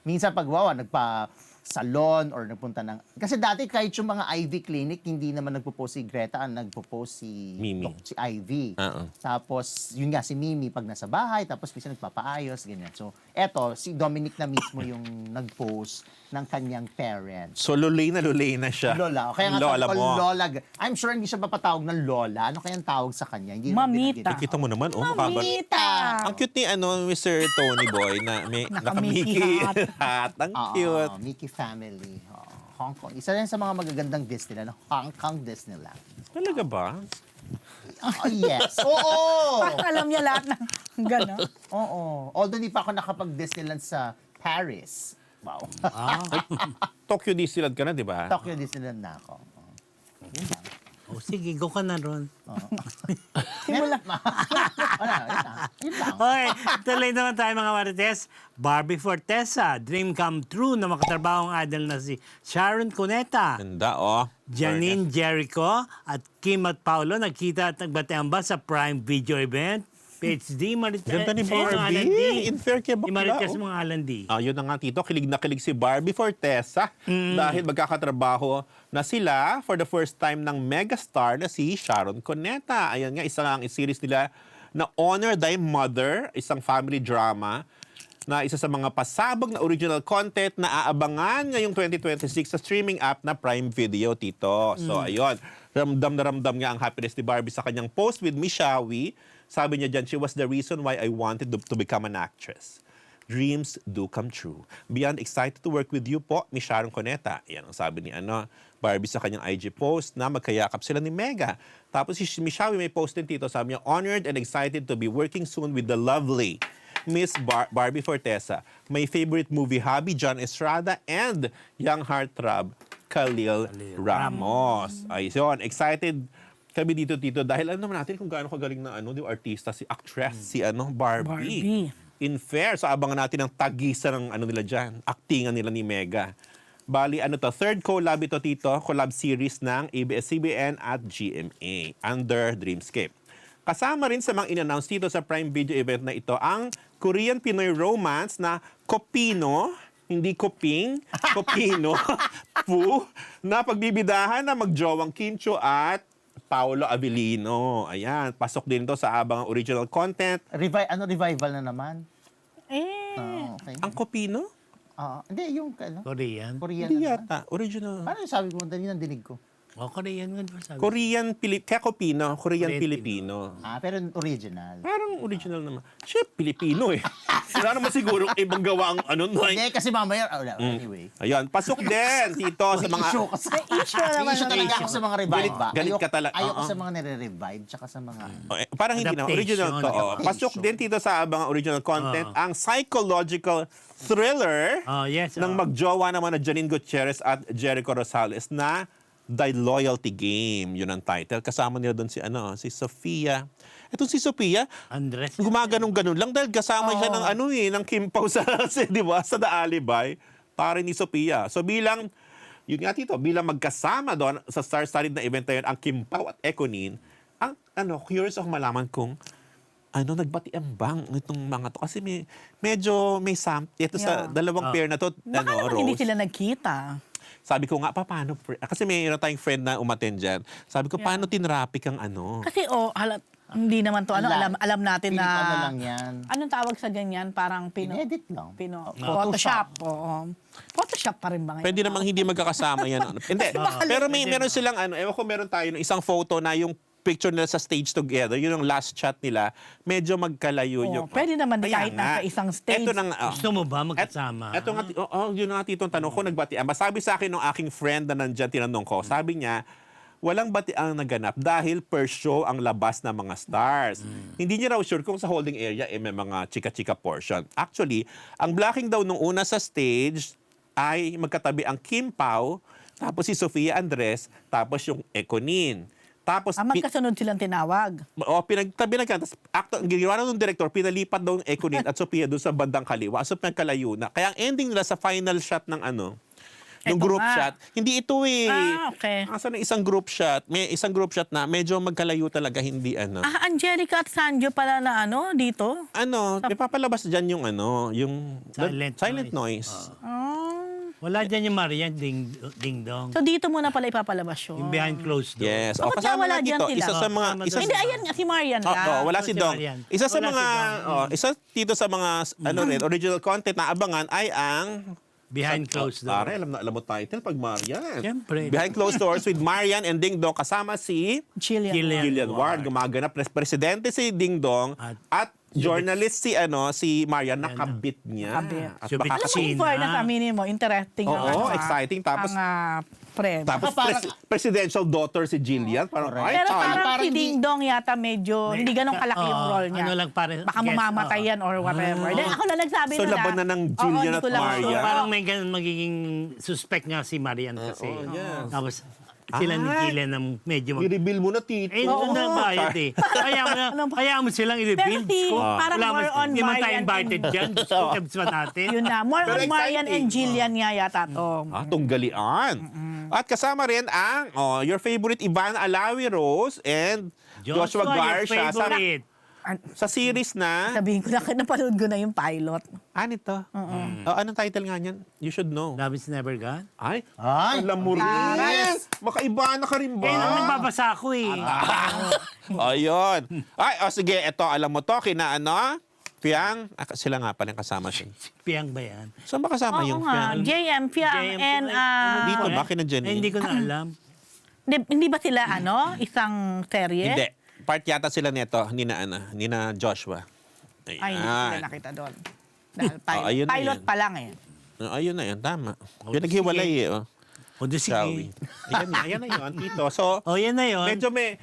Minsan pag nagpa-salon or nagpunta ng... Kasi dati kahit yung mga IV clinic, hindi naman nagpo-post si Greta, ang nagpo-post si Mimi. si Ivy. Oo. Tapos, yun nga, si Mimi pag nasa bahay, tapos minsan nagpapaayos, ganyan. So, eto, si Dominic na mismo yung nag-post ng kanyang parents. So, lulay na siya. Lola. O kaya nga Lola sabi ko, mo. Lola. I'm sure hindi siya papatawag ng Lola. Ano kaya ang tawag sa kanya? Hindi naman Mamita. binanggit. Kita mo naman, makabar. Mamita. Ang cute ni Mr. Tony Boy na may Naka-Mickey naka-Mickey hat. hat. Ang Oo, cute. Mickey family. Hong Kong. Isa rin sa mga magagandang Disneyland, Hong Kong Disneyland. Talaga ba? Yes. Oo. Parang alam niya lahat ng gano'n. Oo. Although di pa ako nakapag-Disneyland sa Paris. Wow. Tokyo Disneyland ka na, di ba? Tokyo Disneyland na ako. Yun lang. Sige, go ka na ron. Simula. Wala, yun lang. Okay, tuloy naman tayo mga Marites. Barbie Fortesa, dream come true na makatrabaho ang idol na si Sharon Cuneta. Ganda, Janine Jericho at Kim at Paolo nagkita at nagbatean ba sa Prime Video event? PhD, Marites. Ganda ni mga Barbie. Alan D. In fair kay Ni bakla. Marites mga Alan D. Yun na nga, Tito. Kilig na kilig si Barbie Fortesa dahil magkakatrabaho na sila for the first time ng megastar na si Sharon Cuneta. Ayan nga, isa nga ang series nila na Honor Thy Mother, isang family drama na isa sa mga pasabog na original content na aabangan ngayong 2026 sa streaming app na Prime Video, Tito. So, ayun. Ramdam na ramdam nga ang happiness ni Barbie sa kanyang post with Mishawi. Sabi niya dyan, she was the reason why I wanted to become an actress. Dreams do come true. Beyond excited to work with you po, Miss Sharon Cuneta. Yan ang sabi ni Barbie sa kanyang IG post na magkayakap sila ni Mega. Tapos si Mishawi may post din dito, sabi niya, honored and excited to be working soon with the lovely Miss Barbie Fortesa. My favorite movie hobby, John Estrada, and young heartthrob, Khalil Ramos. Ayun, excited kami dito dahil alam naman natin kung gaano kagaling na di artista, si actress, si Barbie. Barbie. In fair, so abangan natin ang tagisa ng nila dyan, actingan nila ni Mega. Bali, third collab ito, Tito, collab series ng ABS-CBN at GMA under Dreamscape. Kasama rin sa mga in-announce dito sa Prime Video event na ito ang Korean-Pinoy romance na Kopino, hindi Koping, Kopino, Fu, na pagbibidahan na magjowang Kim Cho at Paolo Avellino. Ayan, pasok din ito sa abang original content. Revival na naman? Okay. Ang Kopino? Hindi, yung Korean. Korean Hindi na naman. yata. Original. Paano yung sabi ko, dali nang dinig ko? Korean nga ba sabi? Kaya Kopino, Korean Korean Filipino. Pero original. Parang original naman. Siya, Pilipino eh. Wala naman siguro ibang gawa ang Hindi, kasi mamaya, anyway. Ayan, pasok din, Tito, sa mga... issue kasi. issue naman May issue ng talaga issue. ako sa mga revive. Galit ka talaga. Ayoko Oo. sa mga nire-revive, tsaka sa mga... Parang hindi na. Original to. Adaptation. Pasok din, Tito, sa abang original content, ang psychological thriller Yes. ng magjowa naman na Janine Gutierrez at Jericho Rosales na The Loyalty Game. Yun ang title. Kasama nila doon si Sofia. Itong si Sofia, Andres. gumaganong-ganon lang dahil kasama siya ng ng Kim Pao sa, di ba, sa The Alibi. Pare ni Sofia. So bilang, yun nga Tito, bilang magkasama doon sa star-studded na event na yun, ang Kim Pao at Econin, ang curious ako malaman kung nagbatian bang itong mga to. Kasi medyo may ito sa dalawang pair na to, Baka naman hindi Rose. sila nagkita. Sabi ko nga, paano? Kasi mayroon tayong friend na umattend dyan. Sabi ko, paano tinrapik ang Kasi hindi naman to alam natin na Pilipino lang yan. anong tawag sa ganyan, parang Edit lang. Photoshop. Oo. Photoshop pa rin ba ngayon? Pwede namang hindi magkakasama yan. Hindi. Pero meron silang ewan ko meron tayo ng isang photo na yung picture nila sa stage together, yun ang last shot nila, medyo magkalayo Oh, yung... pwede naman Kaya kahit nga. nasa isang stage. Eto na nga, Gusto mo ba magkasama? Eto nga, yun nga titong tanong ko, nagbatian. Masabi sa akin ng aking friend na nandyan, tinanong ko, sabi niya, walang batiang naganap dahil per show ang labas ng mga stars. Hindi niya raw sure kung sa holding area may mga chika-chika portion. Actually, ang blocking daw nung una sa stage ay magkatabi ang Kim Pao, tapos si Sofia Andres, tapos yung Econin. Tapos Magkasunod silang tinawag. pinagtabi na ganun. Tapos ang ginawa ng director, pinalipat daw yung Econin at Sofia doon sa bandang kaliwa. So nagkalayo na. Kaya ang ending nila sa final shot ng yung Eto group nga. shot, hindi ito eh. Okay. Asa na isang group shot? May isang group shot na medyo magkalayo talaga, hindi Angelica at Sanjo pala na dito? may papalabas dyan yung yung Silent noise. Wala dyan yung Marian, ding dong. So dito muna pala ipapalabas yun. Yung behind closed door. Yes. Bakit Kasama wala nga dyan dito, sila? isa sa mga... Kasama Isa, doon. Hindi, ayan nga, si Marian lang. wala Ito si si Dong. Marian. Isa sa Wala si mga... Dong. isa dito sa mga rin, original content na abangan ay ang... Behind closed door. Pare, alam mo title pag Marian. Siyempre. Behind Closed Doors with Marian and Ding Dong kasama si Jillian. Gillian Ward. Gumaganap presidente si Ding Dong at journalist si Marian nakabit niya. Nakabit. At Subit. baka Alam mo, Sina. in fairness, aminin mo, interesting Oo, ang exciting. Tapos- ang pre. tapos parang- presidential daughter si Gillian. Parang, ay, Pero chal. parang Parang si hindi- Ding Dong yata medyo, hindi ganun kalaki yung role niya. Ano lang pare. Baka guess, mamamatay yan or whatever. Then ako lang nagsabi So, nun laban na ng Jillian at Marian. So, Yeah. parang may ganun magiging suspect nga si Marian kasi. yes. Tapos sila ni Gillian ang medyo I-reveal mo na, Tito. Eh, doon na bayad eh. Kaya mo silang i-rebuild. Pero si- Kung parang wala more on Hindi man tayo Marian invited and- dyan. Gusto ba natin? Yun na. More Pero on Marian exciting. and Jillian nga yata to. Tunggalian. At kasama rin ang your favorite Ivana Alawi Rose and Joshua your Garcia favorite. sa series na... Sabihin ko na, napanood ko na yung pilot. Nito? Anong title nga niyan? You should know. Love is never gone. Ay, Ay, alam mo rin. yes. Makaibana ka rin ba? Eh, nung nagbabasa ako eh. Ayun. Ay, sige, eto, alam mo to, kina Piang, sila nga pala yung kasama siya. Piyang ba yan? Saan ba kasama Oo yung nga. Piang? JM, Fiang, JM, and... Dito eh. ba, kina Jenny? Eh, hindi ko na alam. hindi ba sila, isang serye? Hindi. Part yata sila nito, ni na Joshua. Ay, hindi ko sila nakita doon. Dahil pilot. ayun na Pilot yan. pa lang eh. Ayun na yun, tama. Yung naghiwalay eh. O, di Shall sige. we? Ayan na yun, Tito. So, O, yan na yun. medyo may...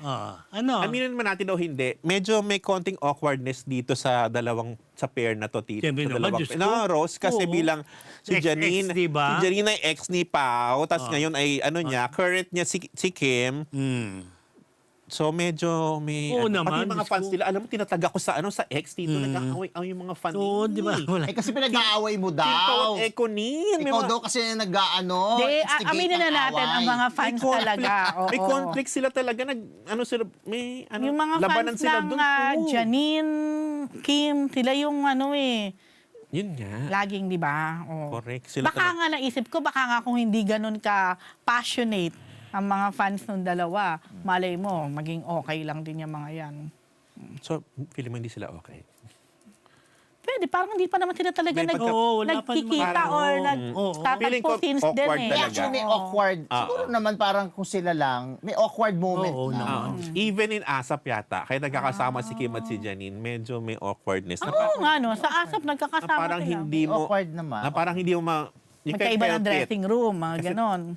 Ano? Aminin naman natin o hindi, medyo may konting awkwardness dito sa pair na to, Tito. Siyempre Sa naman, dalawang- Diyos ko. No, Rose, kasi Oo. bilang si Ex-ex, Janine, diba? si Janine ay ex ni Pao, tapos ngayon ay current niya si Kim. So medyo may Oo pati naman, yung mga Diyos fans ko. nila, alam mo tinataga ko sa ex Tito, nag-aaway yung mga fans. Oo, di ba? Wala. Eh kasi pinag-aaway mo Kim Pao daw. at Econin. Ikaw daw kasi nag-ano, Di, instigate aminin na ng natin ang away. mga fans talaga. Oo. May conflict sila talaga, Yung mga labanan fans sila ng dun. Oo. Janine, Kim, sila yung Yun nga. laging, di ba? Oo. Correct. Sila Baka nga naisip ko, baka nga kung hindi ganun ka passionate ang mga fans ng dalawa, malay mo, maging okay lang din yung mga yan. So, feeling mo hindi sila okay? Pwede, parang hindi pa naman sila talaga May pagka- Oo, wala pa naman. nagkikita or Feeling nagtatagpo ko since awkward then eh. Eh, talaga. actually, may awkward. Siguro naman parang kung sila lang, may awkward moment Oo, na. naman. Even in ASAP yata, kaya nagkakasama si Kim at si Janine, medyo may awkwardness. Na, Oo nga, no? Sa ASAP na nagkakasama parang sila. hindi mo... Awkward naman. Na parang hindi mo you can't Magkaiba ng help it. dressing room, mga ganon.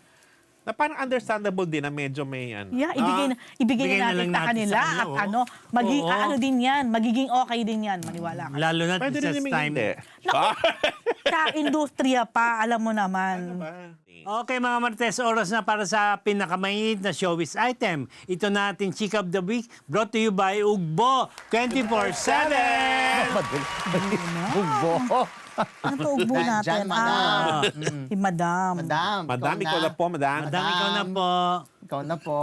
Na parang understandable din na medyo may Yeah, ibigay Bigay na na natin lang sa natin kanila sa kanila, at oo. maging Oo. ano din yan, magiging okay din yan, maniwala ka. Lalo na Pwede this rin naman time. hindi. Naku, sa industriya pa, alam mo naman. Okay mga Marites, oras na para sa pinakamainit na showbiz item. Ito natin Chika of the Week, brought to you by Ugbo 24/7. Bugbo. Ano to ugbo natin? Dyan, madam. Si Madam. Madam, Madam, ikaw na po, madam. Madam, ikaw na po. Ikaw na po.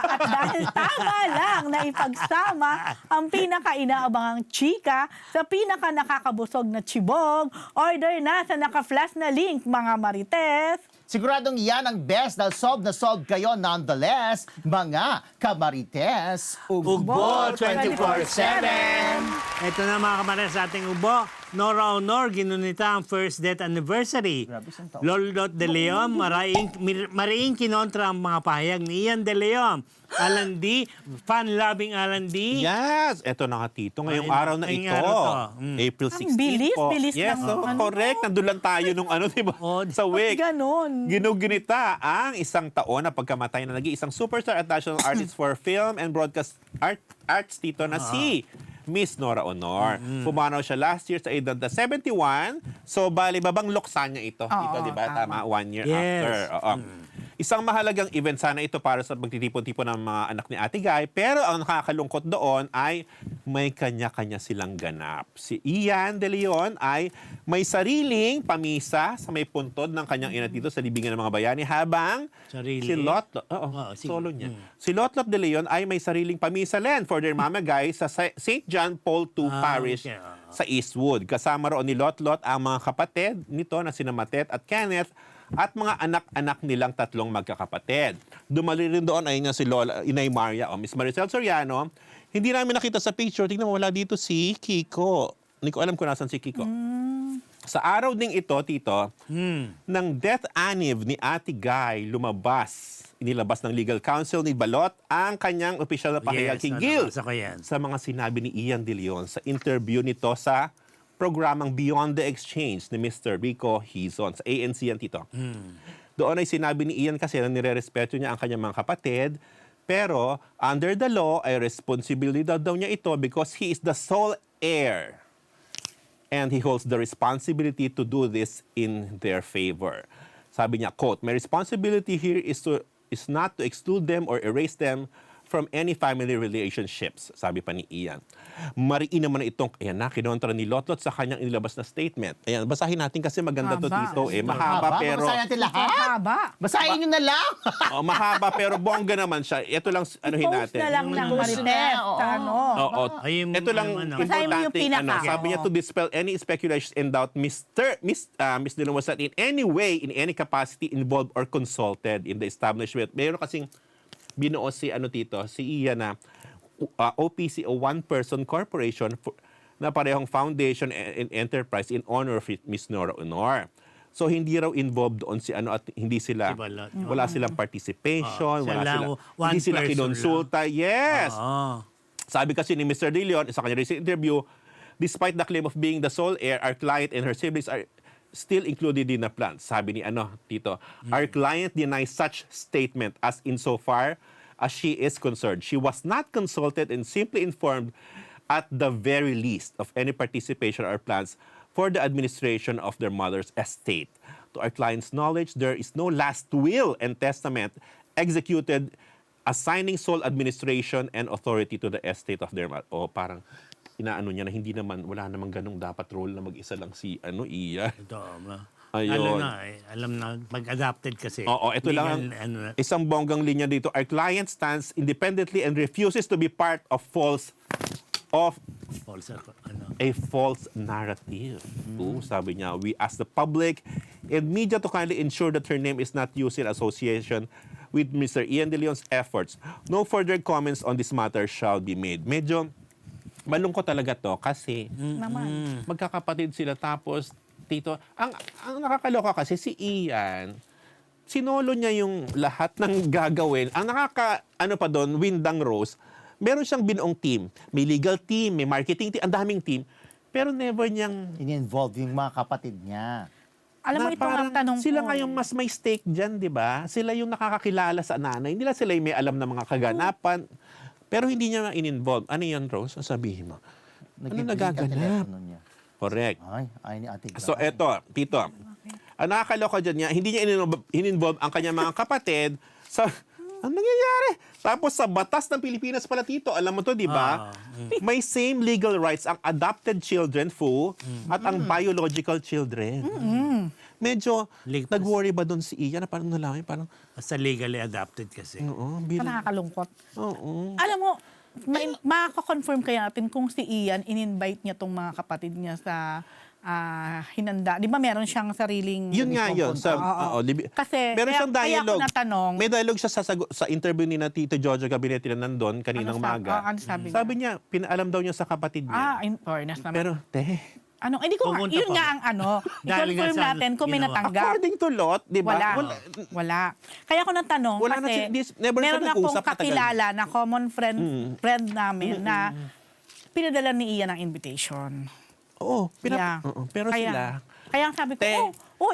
At dahil tama lang na ipagsama ang pinaka-inaabangang chika sa pinaka-nakakabusog na chibog, order na sa naka-flash na link, mga Marites. Siguradong yan ang best dahil solve na solve kayo nonetheless, mga kamarites. Ugbo 24/7. 24/7. Ito na mga Marites sa ating Ugbo. Nora Honor, ginunita ang first death anniversary. Grabe, isang taon. Loldot De Leon, mariing kinontra ang mga pahayag ni Ian De Leon. Alan D, fan-loving Alan D. Yes! Eto na nga, Tito. Ngayong Ay, araw na ngayong ito. araw to. April 16 bilis, po. bilis Yes, ng ano. correct. Nandun lang tayo nung ano, di ba? Oh, Sa week. Ganon. Ginugunita ang isang taon na pagkamatay na nag-iisang superstar at national artist for film and broadcast arts, Tito, na si Miss Nora Honor. Pumanaw siya last year sa edad na 71. So, bali, babang loksan niya ito. Tito, di ba? Tama, 1 year Yes. after. Oo. Isang mahalagang event sana ito para sa pagtitipon-tipon ng mga anak ni Ate Guy. Pero ang nakakalungkot doon ay may kanya-kanya silang ganap. Si Ian De Leon ay may sariling pamisa sa may puntod ng kanyang ina dito sa libingan ng mga bayani habang Sarili. si Lotlot, sige. solo niya. Si Lotlot De Leon ay may sariling pamisa len for their mama Guy sa St. John Paul II Parish okay. sa Eastwood. Kasama roon ni Lotlot ang mga kapatid nito na sina Matet at Kenneth at mga anak-anak nilang tatlong magkakapatid. Dumali rin doon ay nga si Lola, Inay Maria o Miss Maricel Soriano. Hindi namin nakita sa picture. Tingnan mo, wala dito si Kiko. Hindi ko alam kung nasan si Kiko. Sa araw ding ito, Tito, ng death anniv ni Ate Guy lumabas. Inilabas ng legal counsel ni Balot ang kanyang opisyal na pahayag hinggil nabasa ko yan. sa mga sinabi ni Ian De Leon sa interview nito sa programang Beyond the Exchange ni Mr. Rico Hizon. Sa ANC yan, Tito. Doon ay sinabi ni Ian kasi na nire-respeto niya ang kanyang mga kapatid, pero under the law ay responsibility daw niya ito because he is the sole heir. And he holds the responsibility to do this in their favor. Sabi niya, quote, "My responsibility here is not to exclude them or erase them from any family relationships," sabi pa ni Ian. Mariin naman na itong, ayan na, kinontra ni Lotlot sa kanyang inilabas na statement. Ayan, basahin natin kasi maganda to, Haba. Tito. Mahaba pero... Basahin natin lahat. Haba. Basahin nyo na lang. mahaba pero bongga naman siya. Ito lang, anuhin Post natin. na lang ng Post Marites. na, oo. Sa ano. Oo. Ay, Ito lang ano. Basahin mo yung importante, pinaka. sabi niya, to dispel any speculations and doubt, Miss Dillon was not in any way, in any capacity involved or consulted in the establishment. Meron kasing binuo si, si Ian na OPC o one-person corporation na parehong foundation and enterprise in honor of Miss Nora Honor. So hindi raw involved doon si at hindi sila Si Balot. wala silang participation, siya wala lang, sila one hindi sila person kinonsulta. Yes. Oo. Sabi kasi ni Mr. De Leon sa kanyang recent interview, despite the claim of being the sole heir, our client and her siblings are still included in the plan. Sabi ni Tito, our client denies such statement as insofar as she is concerned. She was not consulted and simply informed at the very least of any participation or plans for the administration of their mother's estate. To our client's knowledge, there is no last will and testament executed assigning sole administration and authority to the estate of their mother. O parang inaano niya na hindi naman, wala namang ganong dapat role na mag-isa lang si Ian. Ito, Ayun. alam na, mag-adapted kasi. Oo, ito lang Legal, isang bonggang linya dito. Our client stands independently and refuses to be part of a false narrative. Sabi niya, we ask the public and media to kindly ensure that her name is not used in association with Mr. Ian De Leon's efforts. No further comments on this matter shall be made. Medyo malungkot talaga to kasi Naman. magkakapatid sila tapos Tito, ang nakakaloka kasi si Ian, sinolo niya yung lahat ng gagawin. Ang pa doon, Windang Rose, meron siyang binuong team. May legal team, may marketing team, ang daming team. Pero never niyang... In-involve yung mga kapatid niya. Alam mo, na ito ang parang tanong sila ko. nga yung mas may stake dyan, di ba? Sila yung nakakakilala sa nanay. Hindi lang sila yung may alam na mga kaganapan. Pero hindi niya in-involve. Ano yan, Rose? Sabihin mo. Ano nagaganap? Telepono niya. Correct. Ay ni Ate Guy. So eto, Tito. Ang nakakaloka dyan niya, hindi niya in-involve ang kanyang mga kapatid sa... Ang nangyayari? Tapos sa batas ng Pilipinas pala, Tito, alam mo to, di ba? May same legal rights ang adopted children, at ang biological children. Medyo Ligtas. nag-worry ba doon si Ian na parang nalaman, parang, Basta legally adapted kasi. oo, Nakakalungkot. oo. Alam mo, makaka-confirm kaya natin kung si Ian, in-invite niya tong mga kapatid niya sa hinanda. Di ba meron siyang sariling... Yun nga yun. Sa, Oo. Kasi, meron siyang kaya dialogue. ako natanong, May dialogue siya sa interview ni na Tito Jojo Gabinete na nandun kaninang Ano maga. ano sabi niya? Sabi niya, pinaalam daw niya sa kapatid niya. In fairness naman. Pero, te, Hindi ko, Pumunta yun pa nga ba? ang Dahil nga i-confirm sa natin kung may ginawa. natanggap. According to Lot, di ba? Wala. Wala. Wala. Kaya ako natanong Wala na kasi never sila meron akong nag-usap matagal. kakilala na common friend namin na pinadala ni Ian ang invitation. Oo, Yeah. pero sila, Kaya ang sabi ko, Te.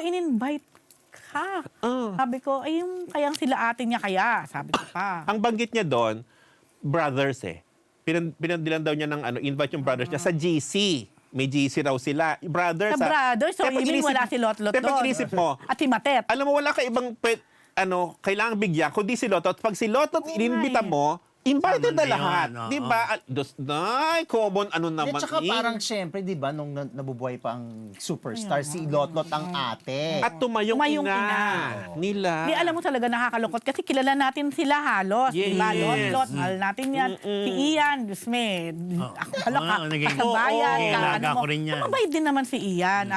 in-invite ka. Oo. Sabi ko, kayang sila ate niya kaya. Sabi ko pa. ang banggit niya doon, brothers eh. Pinadilan daw niya ng invite yung brothers niya sa GC. May GC raw sila. Brothers. Sa brothers, so Kaya pag ibig inisip- wala si Lot-Lot Kaya pag doon. inisip mo, At si Matet. alam mo, wala ka ibang kailangang bigyan, kundi si Lotot. Pag si Lotot inimbita mo, invited Tama na na lahat. yun, oo. Di ba? Common naman. At saka parang syempre, di ba, nung nabubuhay pa ang superstar, si Lotlot ang ate. At tumayong Tumayong ina, ina. nila. Di alam mo talaga nakakalungkot kasi kilala natin sila halos. Yes. Di ba? Lot, mahal natin yan. Si Ian, Diyos me. Ako pala ka. naging- Kasabayan. Oo, ilaga ko rin yan. Mabait din naman si Ian.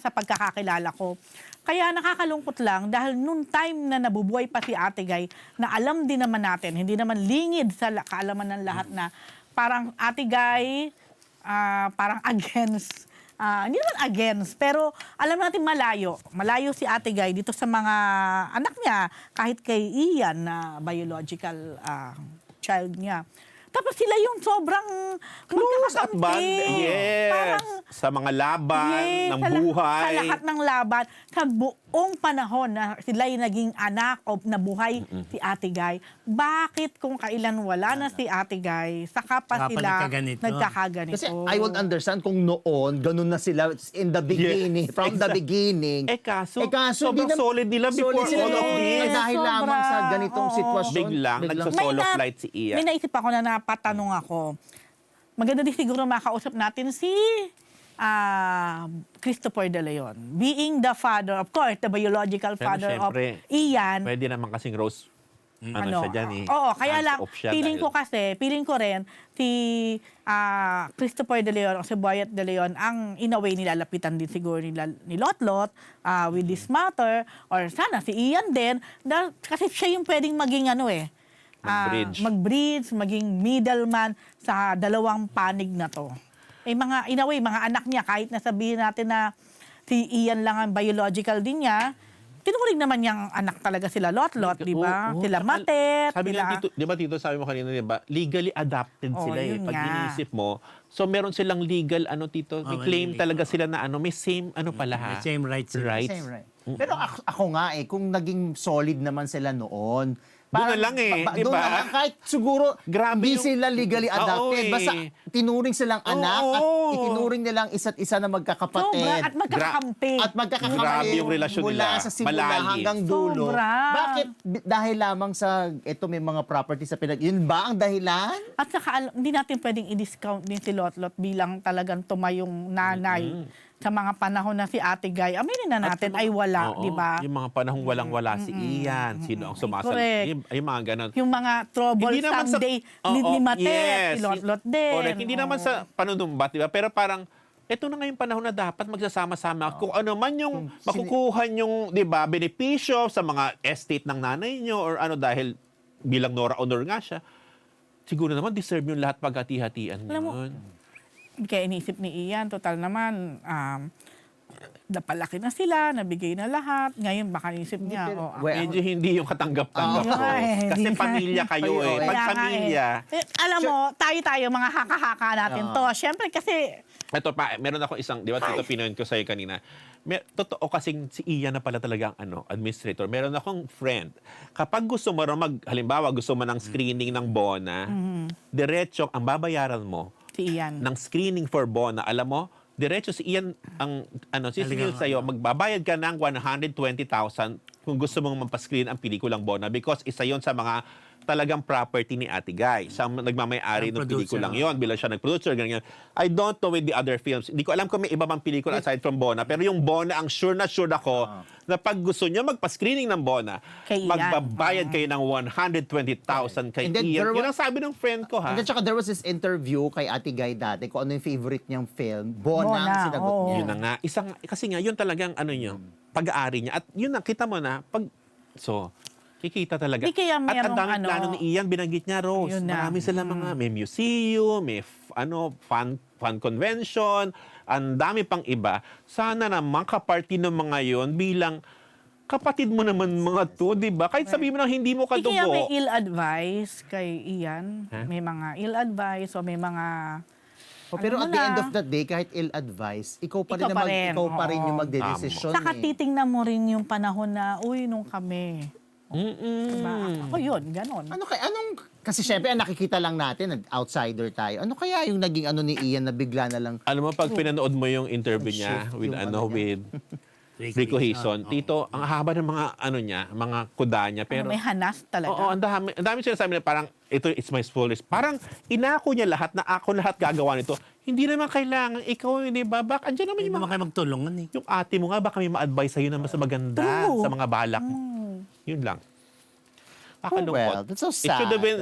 Sa pagkakakilala ko. Kaya nakakalungkot lang dahil nung time na nabubuhay pa si Ate Guy, na alam din naman natin, hindi naman lingid sa kaalaman ng lahat na parang Ate Guy, parang against, hindi naman against, pero alam natin malayo. Malayo si Ate Guy dito sa mga anak niya, kahit kay Ian na biological child niya. Tapos sila yung sobrang Close at band. Yes. Parang sa mga laban yes, ng sa buhay. Sa lahat ng laban, sa buong panahon na sila yung naging anak o nabuhay si Ate Guy, bakit kung kailan wala na si Ate Guy, saka pa Saka pa sila nagkaganito. nagkakaganito? Kasi I would understand kung noon, ganun na sila in the beginning, from the beginning. Kaso, di sobrang na- solid nila before solid sila all of noon. this. Dahil Sobra. lamang sa ganitong Oo. sitwasyon. Biglang nagsa-solo flight si Ian. May naisip ako na napatanong ako. Maganda din siguro makausap natin si Christopher De Leon. Being the father, of course, the biological Pero father of syempre, Ian. Pwede naman kasing Rose. Siya dyan eh. Oo, kaya Hands lang, off siya feeling ko rin, si Christopher De Leon o si Boyet De Leon, ang in a way nilalapitan din siguro ni Lotlot with this matter, or sana si Ian din, kasi siya yung pwedeng maging mag-bridge, maging middleman sa dalawang panig na to. In a way, mga anak niya, kahit nasabihin natin na si Ian lang ang biological din niya, tinuring naman niyang anak talaga sila Lotlot, di ba? Oo, Sila tsaka, Matet, Sabi sila... nga dito, di ba Tito, sabi mo kanina, di ba? Legally adopted Oo, sila eh. yun Pag nga. iniisip mo, so meron silang legal, Tito, may claim maliligo. talaga sila na may same, pala ha? May same rights sila. Rights. Same, right. Pero ako nga kung naging solid naman sila noon, Doon na lang eh, di doon ba? na lang, kahit siguro Grabe hindi yung- sila legally adopted. Oo, eh. Basta tinuring silang anak at Oo. itinuring nilang isa't isa na magkakapatid. Sobra, at magkakampi. At magkakakampi Grabe yung relasyon mula nila. sa simula Malalim. hanggang dulo. Sobra. Bakit? Dahil lamang sa ito may mga property sa yun ba ang dahilan? At saka hindi natin pwedeng i-discount din si Lotlot bilang talagang tumayong nanay sa mga panahon na si Ate Guy. Aminin na natin ay wala, Oo, di ba? Yung mga panahong walang-wala si Ian, sino ang sumasal. Correct. Yung mga ganon. Yung mga trouble someday ni Matet, si Lotlot din. Correct. Hindi naman sa panunumbat, di ba? Pero parang, ito na nga yung panahon na dapat magsasama-sama. Kung ano man yung makukuha yung, di ba, benepisyo sa mga estate ng nanay nyo or dahil bilang Nora Honor nga siya, siguro naman deserve yung lahat paghati-hatian Alam mo, yun. Kaya inisip ni Ian, total naman, napalaki na sila, nabigay na lahat. Ngayon, baka inisip niya, Medyo hindi yung katanggap-tanggap Oo. ko. Ay, Kasi hindi. pamilya kayo eh. Kaya Pag Kaya nga pamilya, alam mo, tayo mga haka-haka natin to. Siyempre kasi, ito pa, meron ako isang, di ba, Tito, pinoint ko sa'yo kanina. Totoo kasing si Ian na pala talaga ang administrator. Meron akong friend. Kapag gusto mo halimbawa, gusto mo ng screening ng Bona, diretso, ang babayaran mo si Ian. ng screening for Bona, alam mo, diretso si Ian ang sisingil sa'yo, magbabayad ka ng 120,000 kung gusto mong mampascreen ang pelikulang Bona because isa yon sa mga talagang property ni Ate Guy. Siya ang nagmamay-ari Ang ng producer, pelikulang yon bilang siya nag-producer, ganyan. I don't know with the other films. Hindi ko alam kung may iba pang pelikula aside from Bona, pero yung Bona, ang sure na sure ako na pag gusto nyo magpa-screening ng Bona, Kay Ian. magbabayad kayo ng 120,000 kay And then Ian. there Yun ang sabi ng friend ko, ha? And then tsaka there was this interview kay Ate Guy dati kung ano yung favorite niyang film. Bona Bona, ang sinagot oo. niya. Yun na nga. Kasi nga, yun talagang pag-aari niya. At yun na, kita mo na, kikita talaga. Di kaya At ang merong daming plano ni Ian, binanggit niya, Rose. Yun na. Marami sila may museum, may fan fan convention, ang dami pang iba. Sana naman kaparty ng mga yon bilang kapatid mo naman mga to, di ba? Kahit sabihin mo na hindi mo Hindi kaya may kadugo. ill-advise kay Ian. Huh? May mga ill-advice o may mga... Pero Ano at the na? end of the day, kahit ill-advice, ikaw pa rin, Ikaw pa rin, ikaw pa rin yung oo. magdedesisyon. Saka eh. titingnan mo rin yung panahon na, uy, nung kami. Diba? Ako yun, ganon. Kasi syempre, ang nakikita lang natin, outsider tayo. Ano kaya yung naging ano ni Ian na bigla na lang, Alam mo, pag pinanood mo yung interview niya Shift with, yung ano niya. with Rico Hison, Tito, ang haba ng mga, mga kuda niya. Pero, May hanas talaga. oo, ang dami sinasabi na parang, it's my fullest. Parang inako niya lahat na ako lahat gagawa nito. Hindi naman kailangan, ikaw yun, babak. Andiyan naman Hindi yung naman mga, kayo magtulungan eh. yung ate mo nga, baka may ma-advise sa'yo na mas maganda True. sa mga balak mo. Yun lang. Nakakalungkot. well, that's so It should have sad. been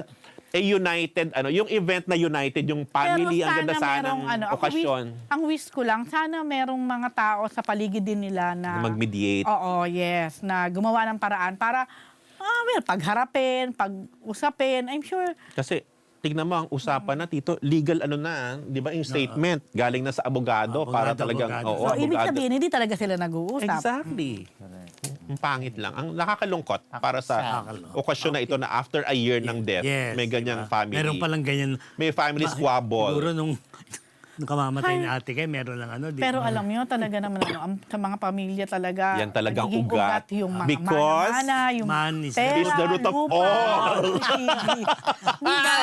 a united, yung event na united, yung family, ang ganda sana ng okasyon. Ang wish ko lang, sana merong mga tao sa paligid din nila na... Na mag-mediate. Oo, yes. Na gumawa ng paraan para, pagharapin, pag-usapin. I'm sure, Kasi, tignan mo, ang usapan na, Tito, legal di ba, yung statement, galing na sa abogado, para Abogado, talagang, abogado. so ibig sabihin, hindi talaga sila nag-uusap. Exactly. Ang pangit lang. Ang nakakalungkot para sa Nakakalungkot. okasyon na ito na after a year ng death, Yes, may ganyang diba? family. Meron palang ganyan. May family Siguro squabble. nung kamamatay ni ate kay meron lang di Pero ba? alam nyo, talaga naman, sa mga pamilya talaga, Yan talagang nagiging ugat. yung mga Because mana-mana, yung man is pera, is the root of lupa, all. diba?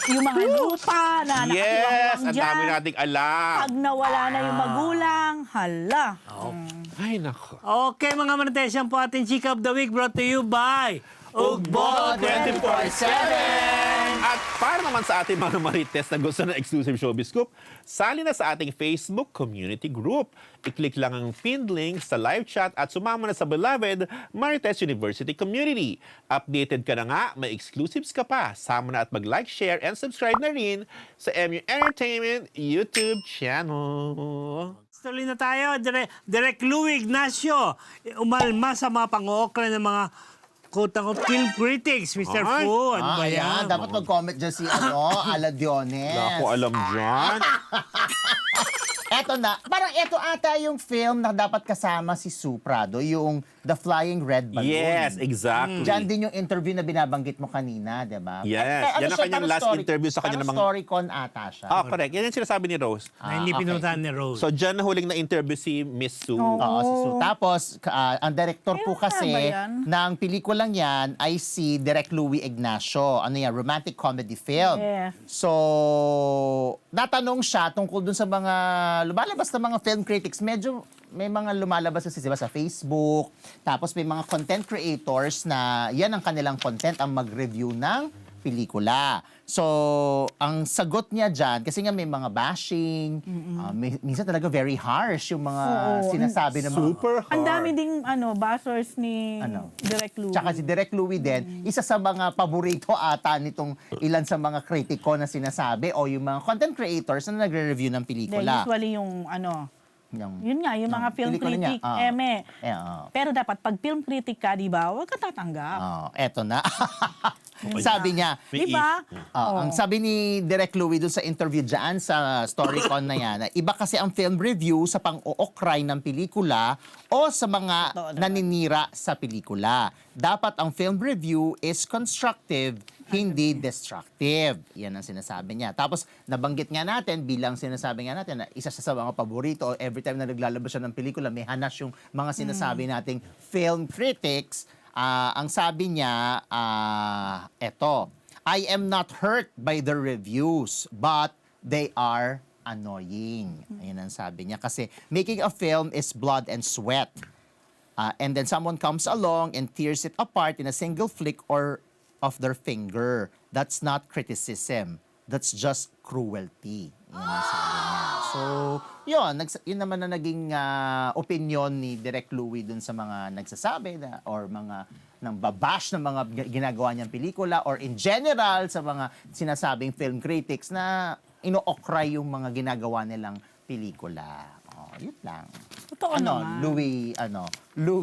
Yung mga lupa na Yes! nakatiwang Ang dyan. dami nating alam. Pag nawala na yung magulang, hala. Ay, nako. Okay mga Marites, yan po ating Chika of the Week brought to you by Ugbo 24/7! At para naman sa ating mga Marites na gusto ng exclusive showbiz scoop, sali na sa ating Facebook community group. I-click lang ang pinned link sa live chat at sumama na sa beloved Marites University community. Updated ka na nga, may exclusives ka pa. Sama na at mag-like, share, and subscribe na rin sa MU Entertainment YouTube channel. Tuloy na tayo, Direk Louie Ignacio, umalma sa mga pang-ookra ng mga quote-unquote film critics, Mr. Ay. Fu. Ano ba ayan, yan? dapat mag-comment dyan si Aladiones. Wala ko alam dyan. Eto na, parang eto ata yung film na dapat kasama si Sue Prado, yung The Flying Red Balloon. Yes, exactly. Diyan din yung interview na binabanggit mo kanina, di ba? Yes, yan ang siya, kanyang parang last interview sa kanya parang ng mga- Storycon ata siya. Correct. Yan yung sinasabi ni Rose. Na hindi okay. pinuntahan ni Rose. So, dyan na huling na-interview si Miss Sue. Oo, si Sue. Tapos, ang director po Kailan kasi ba yan? ng pelikulang yan ay si Direk Louie Ignacio. Ano yan? Romantic comedy film. Yes. So, natanong siya tungkol dun sa mga lumalabas na mga film critics. Medyo may mga lumalabas kasi diba, sa Facebook. Tapos may mga content creators na yan ang kanilang content ang mag-review ng pelikula. So, ang sagot niya dyan, kasi nga may mga bashing, minsan talaga very harsh yung mga Oo. sinasabi ng mga... Super hard. Ang dami ding bashers ni Ano? Direk Louie. Tsaka si Direk Louie din, isa sa mga paborito ata nitong ilan sa mga kritiko na sinasabi o yung mga content creators na nagre-review ng Hindi, pelikula. usually yun nga, yung mga film pelikula niya, critic, eme. oo. Pero dapat pag film critic ka, di ba, huwag ka tatanggap. Eto na. Sabi niya, May Di ba? ang sabi ni Direk Louie dun sa interview dyan sa Storycon na yan, na iba kasi ang film review sa pang-ookray ng pelikula o sa mga Totoo naman. naninira sa pelikula. Dapat ang film review is constructive, hindi destructive. Yan ang sinasabi niya. Tapos, nabanggit nga natin, bilang sinasabi nga natin, na isa siya sa mga paborito, every time na naglalabas siya ng pelikula, may hanas yung mga sinasabi nating film critics. Ang sabi niya, eto, I am not hurt by the reviews, but they are annoying. Ayan ang sabi niya. Kasi making a film is blood and sweat. And then someone comes along and tears it apart in a single flick or of their finger. That's not criticism. That's just cruelty. Yan ang sabi niya. So, yun naman na naging opinion ni Direk Louie dun sa mga nagsasabi na, or mga nang babash ng mga ginagawa niyang pelikula or in general sa mga sinasabing film critics na ino-okray yung mga ginagawa nilang pelikula. Yun lang. Totoo naman. Louie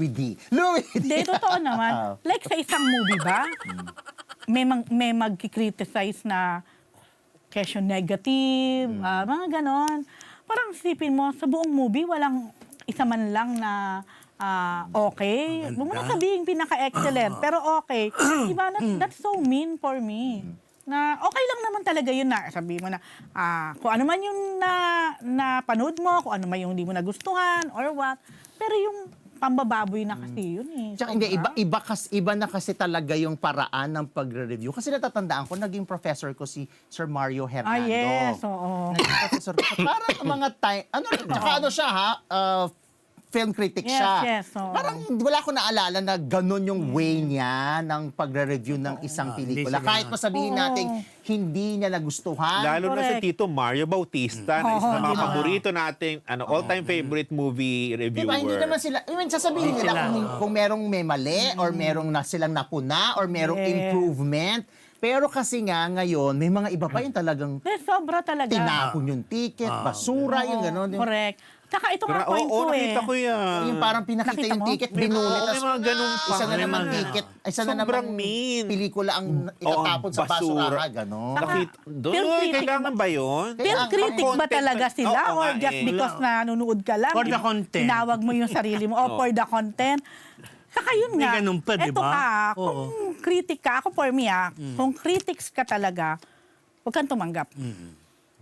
D. Louie D. Hindi, totoo naman. Like sa isang movie ba, may magkikriticize na kesyo negative, mga ganon. Parang isipin mo, sa buong movie, walang isa man lang na okay. Huwag mo na sabihin pinaka-excellent, pero okay. Diba, that's so mean for me. Na okay lang naman talaga yun na sabihin mo na kung ano man yung napanood mo, kung ano man yung hindi mo nagustuhan or what. Pero yung pambababoy na kasi yun eh. Tsaka hindi, Sobra. iba na kasi talaga yung paraan ng pagre-review. Kasi natatandaan ko, naging professor ko si Sir Mario Hernando. Yes, oo. Naging professor ko. Parang mga time, tsaka ano siya ha, film critic Yes, siya. yes, oo. Parang wala ko naalala na ganun yung way niya ng pagre-review ng isang pelikula. hindi siya Kahit ganun. masabihin natin, hindi niya nagustuhan. Lalo na si Correct. Tito Mario Bautista, na isa Oo, sa mga di ba? paborito nating all-time favorite movie reviewer. Diba, hindi naman sila, sasabihin Hindi nila sila. kung merong may mali or merong silang napuna or merong Yes. improvement. Pero kasi nga ngayon, may mga iba pa yung talagang Sobra talaga. tinapon yung ticket, basura, yung gano'n. Correct. Saka ito nga point ko eh. nakita ko yan. Yung parang pinakita Nakita yung mo? ticket, Oo, binulit. may mga ganun pa. Isa na May naman mga- ticket, isa na Sobrang naman mean. pelikula ang itatapon sa basura, gano'n. Nakita, doon, film critic kailangan ba yun? Film ang critic ba content talaga ba- sila Oo or nga just eh. because nanonood ka lang? For the content. Tinawag mo yung sarili mo, for the content. Saka yun May nga, ganun pa, di eto ba? ka, Oo. kung critic ka, ako for me kung critics ka talaga, huwag kang tumanggap.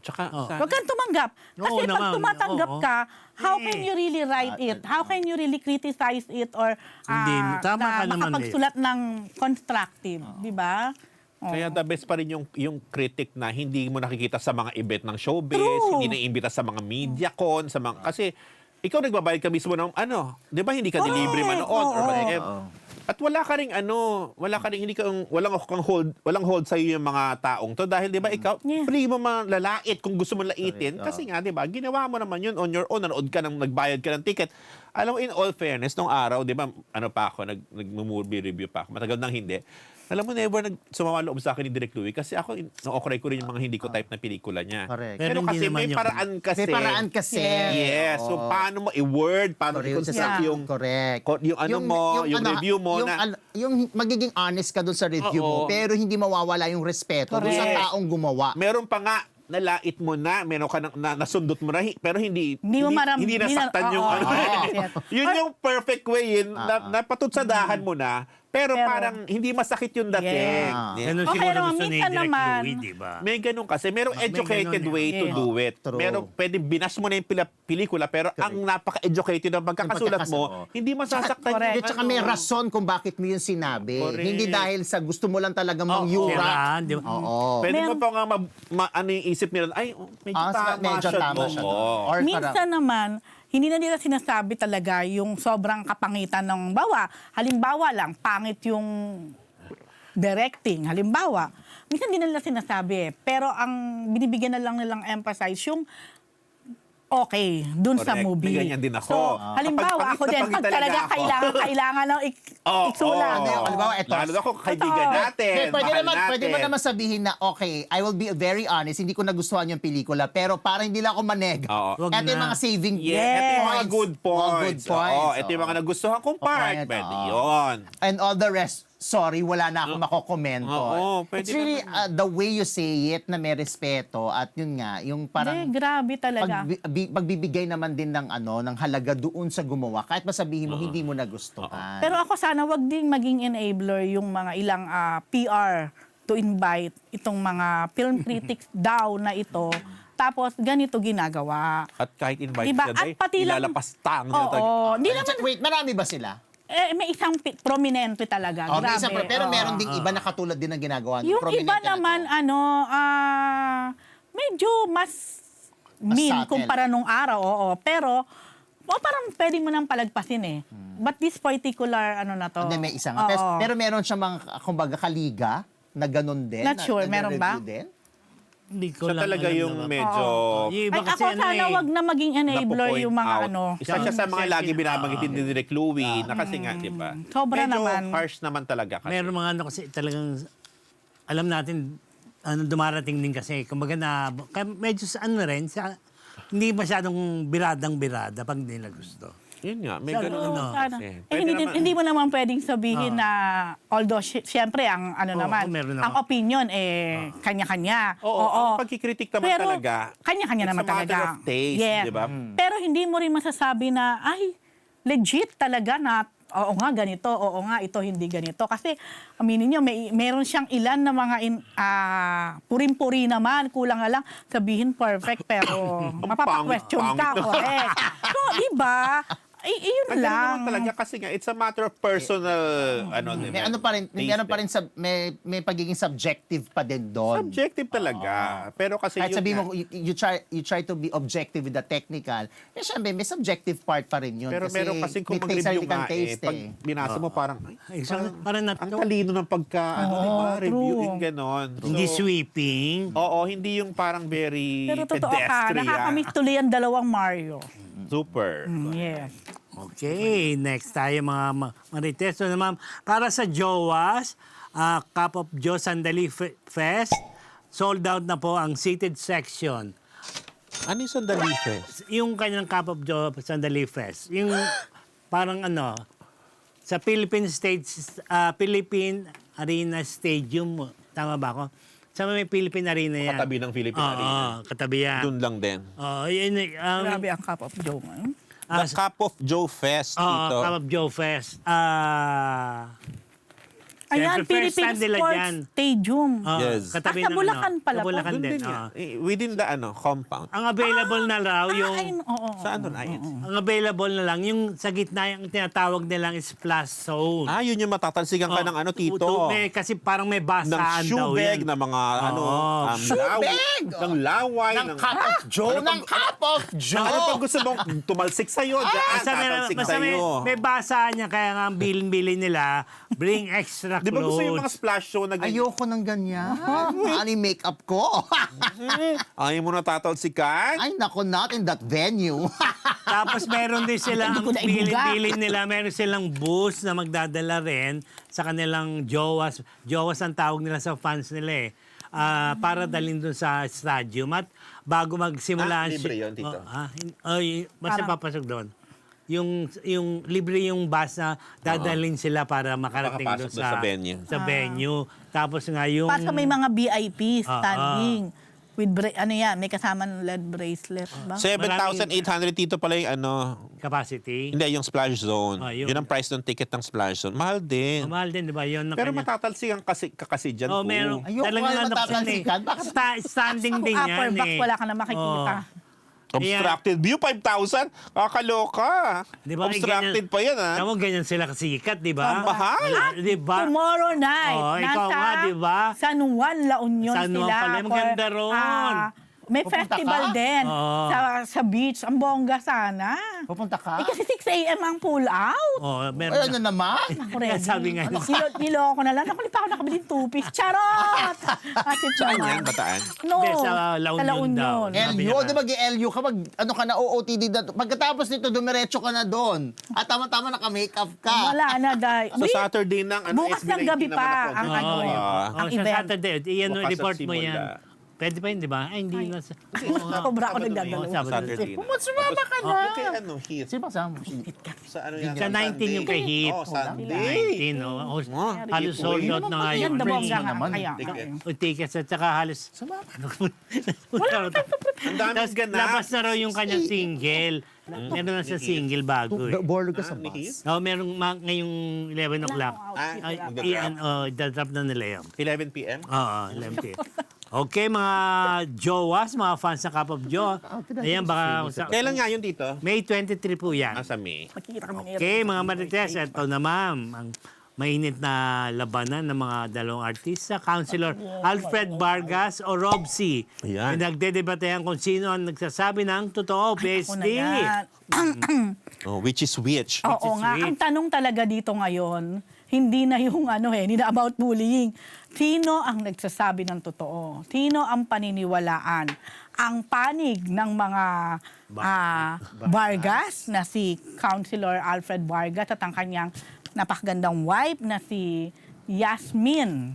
Tsaka, Huwag kang tumanggap. Kasi Oo pag naman, tumatanggap oo. ka, how can you really write it? How can you really criticize it or Hindi, tama ka naman, makapagsulat ng constructive, di ba? Oo. Kaya the best pa rin yung critic na hindi mo nakikita sa mga event ng showbiz, True. hindi naiimbita sa mga media con, sa mga, kasi ikaw nagbabayad ka mismo ng di ba hindi ka Correct. delivery manood or Oo. whatever. At wala ka ring walang hold sa yung mga taong to dahil 'di ba ikaw Yeah. free mo malalait kung gusto mo laitin kasi nga 'di ba ginawa mo naman yun on your own, nanood ka ng nagbayad ka ng ticket. Alam mo, in all fairness, nung araw 'di ba nag-movie review pa ako, matagal nang hindi. Alam mo, never sumama loob sa akin ni Direk Louie kasi ako na-okray ko rin yung mga hindi ko type na pelikula niya. Correct. Pero Pero hindi kasi naman may yung- paraan kasi. May paraan kasi. Yes. So Oo. paano mo i-word, paano Correct. i-construct Yeah. yung Correct. yung ano mo, yung review mo yung, na yung magiging honest ka doon sa review mo, Oo. pero hindi mawawala yung respeto doon sa Correct. taong gumawa. meron pa nga nalait mo na, meron ka nasundot mo na, pero hindi Hindi mo hindi nasaktan yung oo, ano. yes. Yun yung perfect way, yun, napatutsadahan mo na, pero parang hindi masakit yung dating. Yeah. Yeah. Ganun Okay, siguro pero gusto ni minsan Direk naman- Louie, di ba? May ganun kasi. Merong May educated ganun, way to yes. do it. True. Pero pwede binas mo na yung pelikula, pero ang napaka-educated ng pagkakasulat mo, hindi masasaktan Correct. At saka may rason kung bakit mo yun sinabi. Correct. Hindi dahil sa gusto mo lang talaga Siraan, mangyura. di ba? Oo. Pwede mo Meron- pa nga ano yung isip nila, ay, medyo tama medyo siya. tama siya. Oo. Or Minsan naman, hindi na nila sinasabi talaga yung sobrang kapangitan ng halimbawa lang, pangit yung directing, halimbawa. Minsan hindi na nila sinasabi pero ang binibigyan na lang nilang emphasize yung okay, dun sa Correct. movie. May ganyan din ako. So, halimbawa, Kapag ako pangit na din, pangit pag talaga talaga ako. kailangan ng itsula. Ano yung, halimbawa, ito. Lalo na kung kaibigan Ito. natin, Pwede mahal naman, natin. pwede mo naman sabihin na, okay, I will be very honest, hindi ko nagustuhan yung pelikula, pero para hindi lang ako maneg. Oo. Wag Ito yung na. mga saving Yes. Ito yung mga good points. Mga good points. Oo, ito yung mga nagustuhan kong part. Point, Pwede oo. yun. And all the rest, sorry, wala na akong makokomento. Oo, pwede It's really the way you say it na may respeto at yun nga, yung parang Hindi, grabe talaga. pagbibigay naman din ng ng halaga doon sa gumawa kahit masabihin mo hindi mo nagustuhan. Pero ako sana wag ding maging enabler yung mga ilang PR to invite itong mga film critics daw na ito. Tapos ganito ginagawa. At kahit invite Diba? siya, At pati lang- ilalapastang Oo. Hindi naman, Wait, marami ba sila? may isang prominente talaga. Oh, may Grabe. isa pero Oo. meron ding iba na katulad din ng ginagawa ng Yung prominente iba na to. naman, medyo mas mean subtle. kumpara nung araw, oo. Pero, parang pwede mo nang palagpasin eh. But this particular, na to. Hindi, may isa nga. Oo. Pero meron siya mga, kumbaga, kaliga na ganun din. Not sure, meron ba? nagre-review din. Hindi ko Siya lang talaga alam yung naman. medyo Yung iba Ay, kasi ako sana wag na maging enabler napo-point yung mga out. Isa siya sa mga lagi binabanggit ni Direk Louie na kasi nga, di ba? Sobra medyo naman. harsh naman talaga kasi. Meron mga kasi talagang alam natin dumarating din kasi kumbaga kaya medyo sa rin hindi masyadong biradang-birada pag nila gusto. Yun nga, may Sa ganun. ano? Sana. kasi. Eh, Pwede naman- hindi mo naman pwedeng sabihin na, although siyempre ang ano Oo, naman, meron ang naman. opinion kanya-kanya. Oo, ang pagkikritik naman Pero talaga, kanya-kanya it's naman a matter talaga. of taste, Yes. di ba? Pero hindi mo rin masasabi na, ay, legit talaga na, oo nga ganito, oo nga ito hindi ganito. Kasi aminin nyo, meron siyang ilan na mga puring-puri naman, kulang na lang sabihin perfect pero mapapa-question ka. pangit. Correct. So, iba, yun Ang ganun lang. naman talaga kasi nga, it's a matter of personal, di May ba? ano pa rin, Taste meron pa eh. rin may pagiging subjective pa din doon. Subjective talaga. Pero kasi Kahit yun sabihin nga, mo, you try to be objective with the technical, eh syempre, may subjective part pa rin yun. pero meron kasi kung may mag-review sarili kang nga taste pag binasa mo parang, ay, Parang ang talino ng pagka, di ba, true. reviewing ganon. So, Hindi sweeping. Oo, hindi yung parang very Pero totoo ka, pedestrian. nakakamiss tuloy ang dalawang Mario. Super. Yes. Okay, next tayo mga Marites. So naman, para sa Jowas, Cup of Joe Sandali Fest, sold out na po ang seated section. Ano yung Sandali Fest? Yung kanyang Cup of Joe Sandali Fest, yung parang ano, sa Philippine Arena Stadium, tama ba ako? Sa may Philippine Arena yan. Katabi ng Philippine Oo, Arena. katabi yan. Doon lang din. Oo, yun, Grabe ang Cup of Joe ngayon. The Cup of Joe Fest dito. Cup of Joe Fest. Ayan, Siyempre, first Philippine time nila Sports dyan. Stadium. Yes. Katabi Ah, sa ng Bulacan pala Sa po. Bulacan Doon din. din yan. Within the compound. Ang available na raw yung... Oo. Saan doon? Ayun. Ang available na lang, yung sa gitna, yung tinatawag nilang splash zone. Ah, yun yung matatalsikan ka ng ano, tito. Kasi parang may Ng basaan daw shoe bag, yan. na mga ano, Shoe laway, bag! ng laway, ng Cup of Joe, Ano ng Cup of Joe! Ano pag gusto mong tumalsik sa'yo, dyan, Basta tatalsik basta sa'yo. may basa niya, kaya nga ang bilin-bilin nila, bring extra Di ba gusto yung mga clothes. splash show na ganyan? Ayoko ng ganyan. Ano yung makeup ko? Ayaw mo na tatalsikan? Ay, nako, not in that venue. Tapos meron din sila, Hindi ang ko na ibuga. bilin nila, meron silang booth na magdadala rin sa kanilang jowas. Jowas ang tawag nila sa fans nila eh. Para dalhin dun sa stadium. At bago magsimula... libre yun, Tito? Basta Parang- papasok doon. Yung libre yung bus na dadalhin sila para makarating doon Makapasok doon sa venue. Sa venue. Tapos nga yung... Para sa may mga VIP standing. With ano yan, may kasama ng lead bracelet. Ba? 7,800 dito pala yung ano, capacity. hindi, yung splash zone. Yun. Yun ang price ng ticket ng splash zone. Mahal din. Mahal din, di ba? Yun ang Pero kanya. matatalsikan kasi dyan po. Meron. Ayoko Talagang nga ano pa matatalsikan. Bakit? Standing din yan Upper box, eh. wala ka na makikita. Obstructed view, 5,000? Kakaloka. Di ba? Obstructed pa yan, ha? Tama, ganyan sila kasikat, di ba? Mahal. Di ba? Tomorrow night, Ikaw nga, di ba? San Juan, La Union San Juan sila. pala, maganda ron. May Pupunta festival ka? din Oo. sa beach. Ang bongga sana. Pupunta ka? Eh, kasi 6 a.m. ang pull out. Meron Ay, ano naman? Correct. Sabi nga. Niloko na lang. Nakulit pa ako nakabili ng two-piece. Charot! Ate Saan naman. yan? Bataan? No. Hindi, sa La Union daw. Sabi LU, niya di ba LU ka, ano ka na, OOTD na. Pagkatapos nito, dumiretso ka na doon. At tama-tama naka-makeup ka. Wala na, dahil. Sa Saturday ng ano, Bukas SB19 ng gabi naman pa ako ang doon. ano, ang sa event. Saturday, iyan Bukas report ang mo simula. yan. Pwede pa yun, di ba? Ay, hindi na. Sobra ako nagdadalaw. Saturday na. Sumama ka na. Okay, ano, Heath. Sino ba kasama mo? Sa ano yan? Sa 19 yung kay Heath. Oh, Sunday. 19, no? Halos sold out na nga Yan, yung dabong free. nga naman. kaya. Tickets at saka halos... Ang daming Tapos ganap. labas na raw yung kanyang single. Meron na sa single bago eh. Bored ka sa Ni bus. Heath? Merong ngayong 11 o'clock. Ay, dadrop na nila yun. 11 p.m.? Oo, 11 p.m. Okay, mga Jowas, mga fans ng Cup of Joe. Ayan, baka... Kailan nga yun dito? May 23 po yan. Sa May. Makikita kami ni Okay, mga Marites, ito na ma'am. Ang mainit na labanan ng mga dalawang artista. Councilor Alfred Vargas o Rob C. Ayan. Nagdedebatehan kung sino ang nagsasabi ng totoo, Ako na PSD. yan. Oh, which is which? Oo nga, sweet. ang tanong talaga dito ngayon, hindi na yung hindi na about bullying. Sino ang nagsasabi ng totoo? Sino ang paniniwalaan? Ang panig ng mga Vargas na si Councilor Alfred Vargas at ang kanyang napakagandang wife na si Yasmin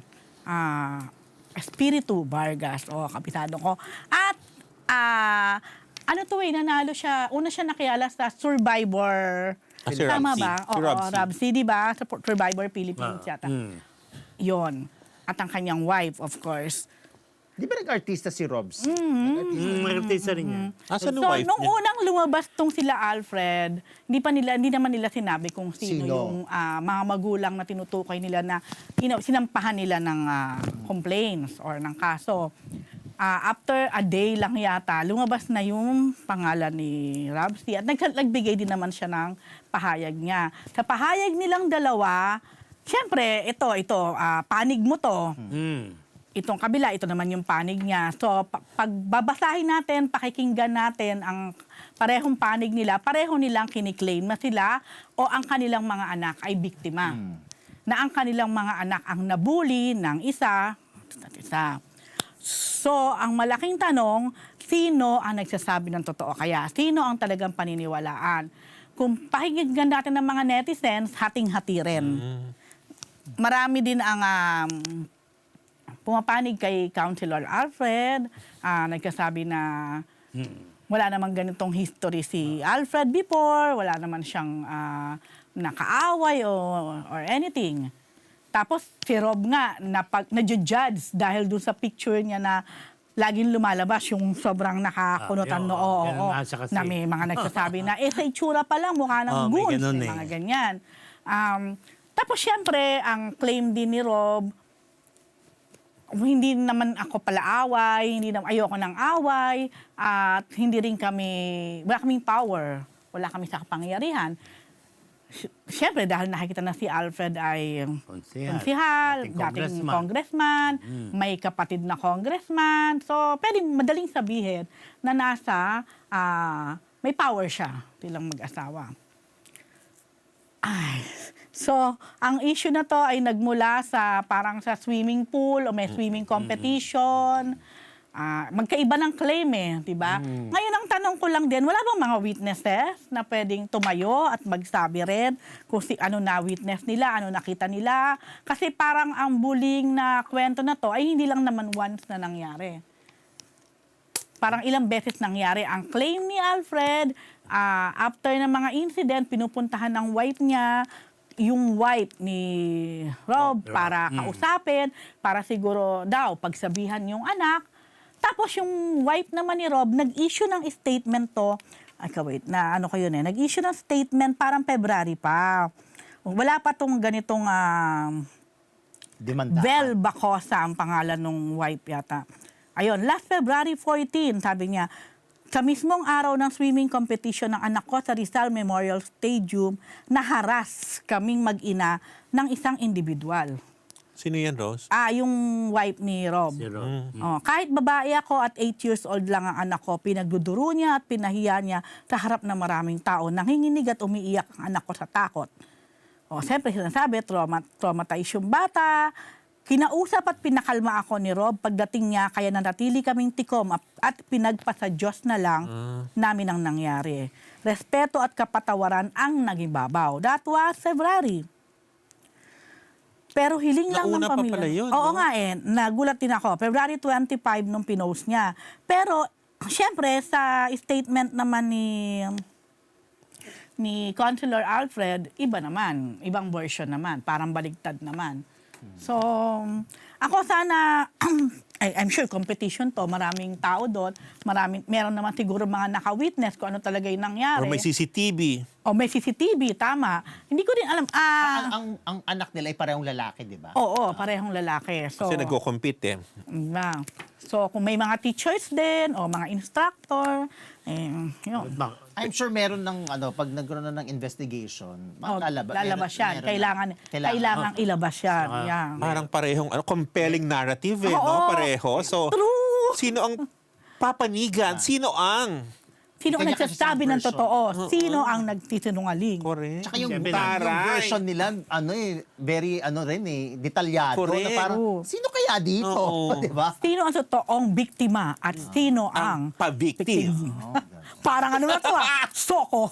Espiritu Vargas. O, kapitado ko. At ano to nanalo siya. Una siya nakiala sa Survivor. Si Tama Robsy. ba? Si Oo, Robsy. Robsy, di ba? Sa Survivor Philippines yata. Mm. Yon. At ang kanyang wife, of course. Di ba nag-artista si Robs? Mag-artista rin yan. Asan So, yung wife nung niya? unang lumabas tong sila Alfred, hindi naman nila sinabi kung sino, Sino? yung mga magulang na tinutukoy nila na sinampahan nila ng complaints or ng kaso. After a day lang yata, lumabas na yung pangalan ni Robsy at nagbigay din naman siya ng pahayag niya. Sa pahayag nilang dalawa, syempre, ito, panig mo to. Mm. Itong kabila, ito naman yung panig niya. So, pagbabasahin natin, pakikinggan natin ang parehong panig nila, pareho nilang kiniklaim na sila o ang kanilang mga anak ay biktima. Na ang kanilang mga anak ang nabuli ng isa. So, ang malaking tanong, sino ang nagsasabi ng totoo? Kaya, sino ang talagang paniniwalaan? Kung pakikinggan natin ng mga netizens, hating-hati rin. Marami din ang pumapanig kay Councilor Alfred, nagkasabi na wala namang ganitong history si Alfred before, wala naman siyang nakaaway or anything. Tapos si Rob nga, na-judge dahil dun sa picture niya na laging lumalabas yung sobrang nakakunutan yun, noo, ganun nga siya kasi. na may mga nagsasabi na, sa itsura pa lang, mukha ng May goons, ganun may eh. mga ganyan. Tapos syempre, ang claim din ni Rob, hindi naman ako pala away, ayoko ng away, at hindi rin wala kaming power, wala kami sa kapangyarihan. Siyempre, dahil nakikita na si Alfred ay konsihal, dating congressman, may kapatid na congressman, so pwedeng madaling sabihin na may power siya bilang mag-asawa. So, ang issue na to ay nagmula sa parang sa swimming pool o may swimming competition. Magkaiba ng claim di ba? Ngayon ang tanong ko lang din, wala bang mga witnesses na pwedeng tumayo at magsabi rin kung ano na witness nila, ano nakita nila? Kasi parang ang bullying na kwento na to ay hindi lang naman once na nangyari. Parang ilang beses nangyari. Ang claim ni Alfred, after ng mga incident, pinupuntahan ng wife niya, yung wife ni Rob para kausapin, para siguro daw pagsabihan yung anak. Tapos yung wife naman ni Rob, nag-issue ng statement to, nag-issue ng statement parang February pa. Wala pa tong ganitong Demandaan. Vel Bacosa ang pangalan ng wife yata. Ayun, last February 14, sabi niya, sa mismong araw ng swimming competition ng anak ko sa Rizal Memorial Stadium, naharas kaming mag-ina ng isang individual. Sino yan, Rose? Yung wife ni Rob. Si Rob. Kahit babae ako at 8 years old lang ang anak ko, pinagduduro niya at pinahiya niya sa harap ng maraming tao. Nanginginig at umiiyak ang anak ko sa takot. Siyempre sinasabi, traumatized yung bata. Kinausap at pinakalma ako ni Rob pagdating niya, kaya nanatili kaming tikom at pinagpasa Diyos na lang namin ang nangyari. Respeto at kapatawaran ang nagibabaw. That was February. Pero hiling lang ng Nauna pa pamilya. pala yun, Oo no? nga nagulat din ako. February 25 nung pinost niya. Pero, syempre, sa statement naman ni Councilor Alfred, iba naman. Ibang version naman. Parang baligtad naman. So, ako sana, I'm sure competition to, maraming tao doon, meron naman siguro mga naka-witness kung ano talaga yung nangyari. Or may CCTV. O may CCTV, tama. Hindi ko din alam. Ang anak nila ay parehong lalaki, di ba? Oo, parehong lalaki. So, Kasi nagko-compete na. So, kung may mga teachers din o mga instructor, yun. I'm sure meron ng pag nagkaroon na ng investigation, Lalabas yan. Kailangan ilabas yan. Yan. Parang parehong compelling narrative no? Oo. Pareho. So, True. sino ang papanigan? Sino ang? Sino ang Kanya-kanya nagsasabi ng version. totoo? Sino ang nagsisinungaling? Correct. Tsaka yung, Siyempre, yung version nila, very, detalyado. Correct. Na parang, Oo. sino kaya dito? Oo. Di ba? Sino ang totoong biktima at sino ang Pa-victim. parang ano na to Soko.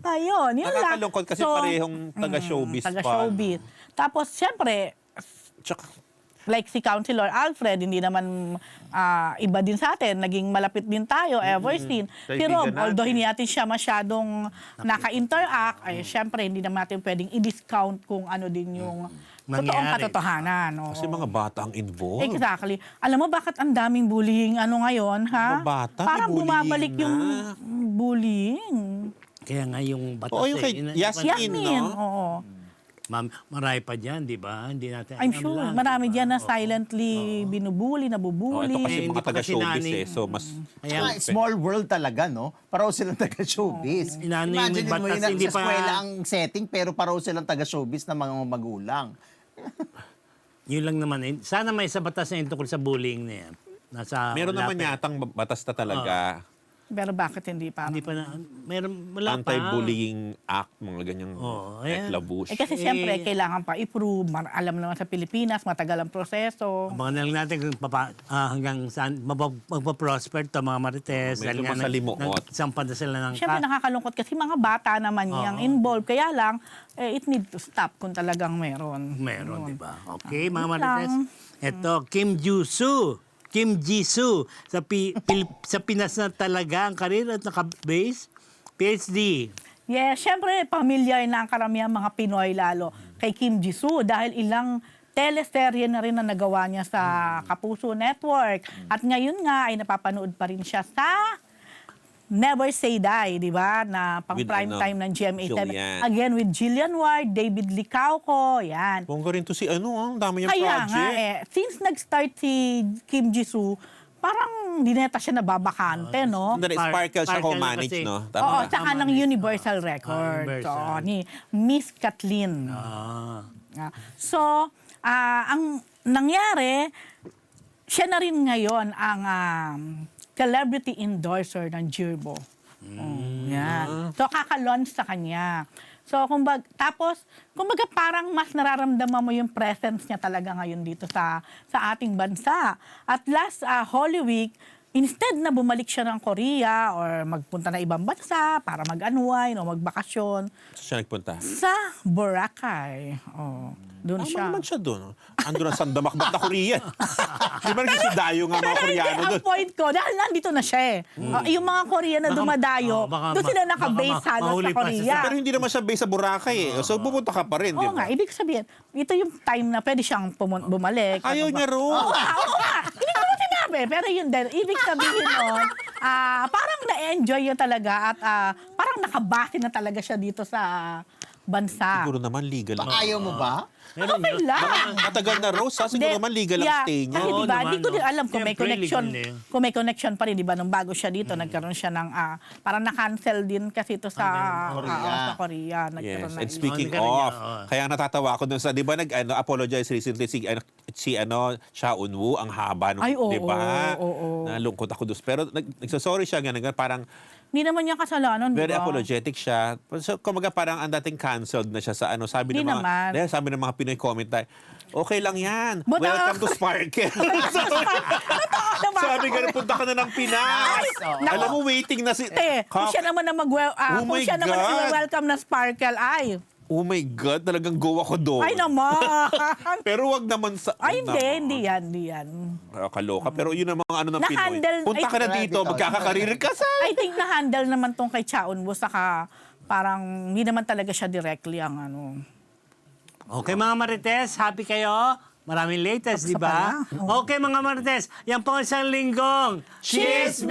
Ayun, yun lang. Nakakalungkot kasi parehong taga-showbiz pa. Taga-showbiz. Tapos, siyempre, Tsaka, like si Councilor Alfred, hindi naman iba din sa atin. Naging malapit din tayo ever since. Si Kaibigan Rob, although natin. hindi natin siya masyadong naka-interact, ay syempre hindi naman natin pwedeng i-discount kung ano din yung totoong Nangyari. katotohanan. Oo. Kasi mga bata ang involved. Exactly. Alam mo bakit ang daming bullying ngayon, ha? Mga bata, may Parang bullying bumabalik na. yung bullying. Kaya nga yung batas Oo, yung kay Yasmin, Yasmin, no? oo. Marami pa dyan, di ba? Hindi natin I'm alam sure. lang. Marami dyan na Oo. silently binubuli, Oh, ito nabubuli. kasi hindi mga pa kasi taga-showbiz nani. So, mas... Kaya, Small world talaga, no? Paraw silang taga-showbiz. Inaano yung Imagine mo batas, yun, hindi sa pa- eskwela ang setting, pero paraw silang taga-showbiz na mga magulang. yun lang naman. Sana may sa batas na yun tungkol sa bullying na yan. Nasa, Meron wala naman pa- yatang batas na talaga. Pero bakit hindi pa? Hindi pa na, wala pa. Anti-bullying act, mga ganyang Oo, ayan. eklabush. Kasi siyempre, kailangan pa i-prove. Alam naman sa Pilipinas, matagal ang proseso. Abangan na lang natin kung hanggang saan magpa-prosper to mga Marites. Medyo Dahil nga masalimuot. nagsampan na sila ng Siyempre, nakakalungkot kasi mga bata naman yung involved. Kaya lang, it need to stop kung talagang meron. Meron, di ba? Okay, mga Yun Marites. lang. Ito, Kim Jisoo. Sa Pinas na talaga ang karir at naka-base. PhD. Yes, siyempre, pamilyar na ang karamihan mga Pinoy lalo kay Kim Jisoo dahil ilang teleserye na rin na nagawa niya sa Kapuso Network. At ngayon nga ay napapanood pa rin siya sa Never Say Die, di ba? Na pang With prime ano, time ng GMA7. Jillian. Again with Jillian Ward, David Licauco, yan. Bongga rin to si ang dami niyang Kaya project. nga since nag-start si Kim Jisoo, parang dineta siya nababakante, no? Sandali, Sparkle siya Sparkle co-manage, kasi. no? Oo, Tama ba? tsaka ng Universal Record. Universal. Ni Miss Kathleen. So, ang nangyari, siya na rin ngayon ang celebrity endorser ng Jirbo. Yan. So, kaka-launch sa kanya. So, tapos, parang mas nararamdaman mo yung presence niya talaga ngayon dito sa ating bansa. At last Holy Week, instead na bumalik siya ng Korea or magpunta na ibang bansa para mag-unwind o magbakasyon, Siya nagpunta. sa Boracay. Oh, doon Tama siya. naman siya doon. Ando na sandamakbat na Korean. Di ba naging si Dayo nga mga Koreano Hindi, doon? ang point ko, dahil nandito na siya eh. Yung mga Korean na Baka- dumadayo, baka doon sila nakabase baka halos mahuli sa pa siya Korea. Pero hindi naman siya based sa Boracay eh. So pupunta ka pa rin, di Oo nga, ba? ibig sabihin, ito yung time na pwede siyang bumalik. Ayaw Ano ba? niya ro. Oo nga. Hindi ko naman sinabi. Pero yun din, ibig sabihin nun, parang na-enjoy yun talaga at parang nakabase na talaga siya dito sa bansa. Siguro naman legal. Ayaw mo ba? Meron Okay yun. lang. Matagal na Rose, ha? Siguro Hindi, naman legal ang yeah, stay niya. Kasi Oo diba, naman, hindi ko din no? alam kung may Siyempre, connection. legal eh. Kung may connection pa rin, di ba, nung bago siya dito, nagkaroon siya ng, parang na-cancel din kasi ito sa Korea. Sa Korea. Nagkaroon Yes, na and speaking Oh, of, oo. kaya natatawa ako dun sa, di ba apologize recently si Cha Eun-woo, ang haba nung, Ay, oo, di ba? oo. Nalungkot ako doon. Pero nagsasorry siya, ganun, parang Hindi naman niya kasalanan, di very ba? apologetic siya. So, kumaga parang ang dating canceled na siya sa sabi Hindi ng mga, naman. dahil sabi ng mga Pinoy comment tayo, okay lang yan. But, Welcome to Sparkle. Sabi ka, punta ka na ng Pinas. oo. Alam mo, waiting na si... Kung siya naman na Oh kung my siya naman God. na welcome na Sparkle, ay. Oh my God, talagang go ako doon. Ay naman. Pero wag naman sa... Ay, wag hindi naman. yan. Kaloka. Pero yun ang mga ano ng Pinoy. Na-handle- Punta ka na Ay, dito, dito. magkakakarir ka sa... I think na-handle naman tong kay Cha Eun-woo, saka parang hindi naman talaga siya directly ang ano. Okay mga Marites, happy kayo? Maraming latest, di ba? Okay mga Marites, yan po ang isang linggong Chismis!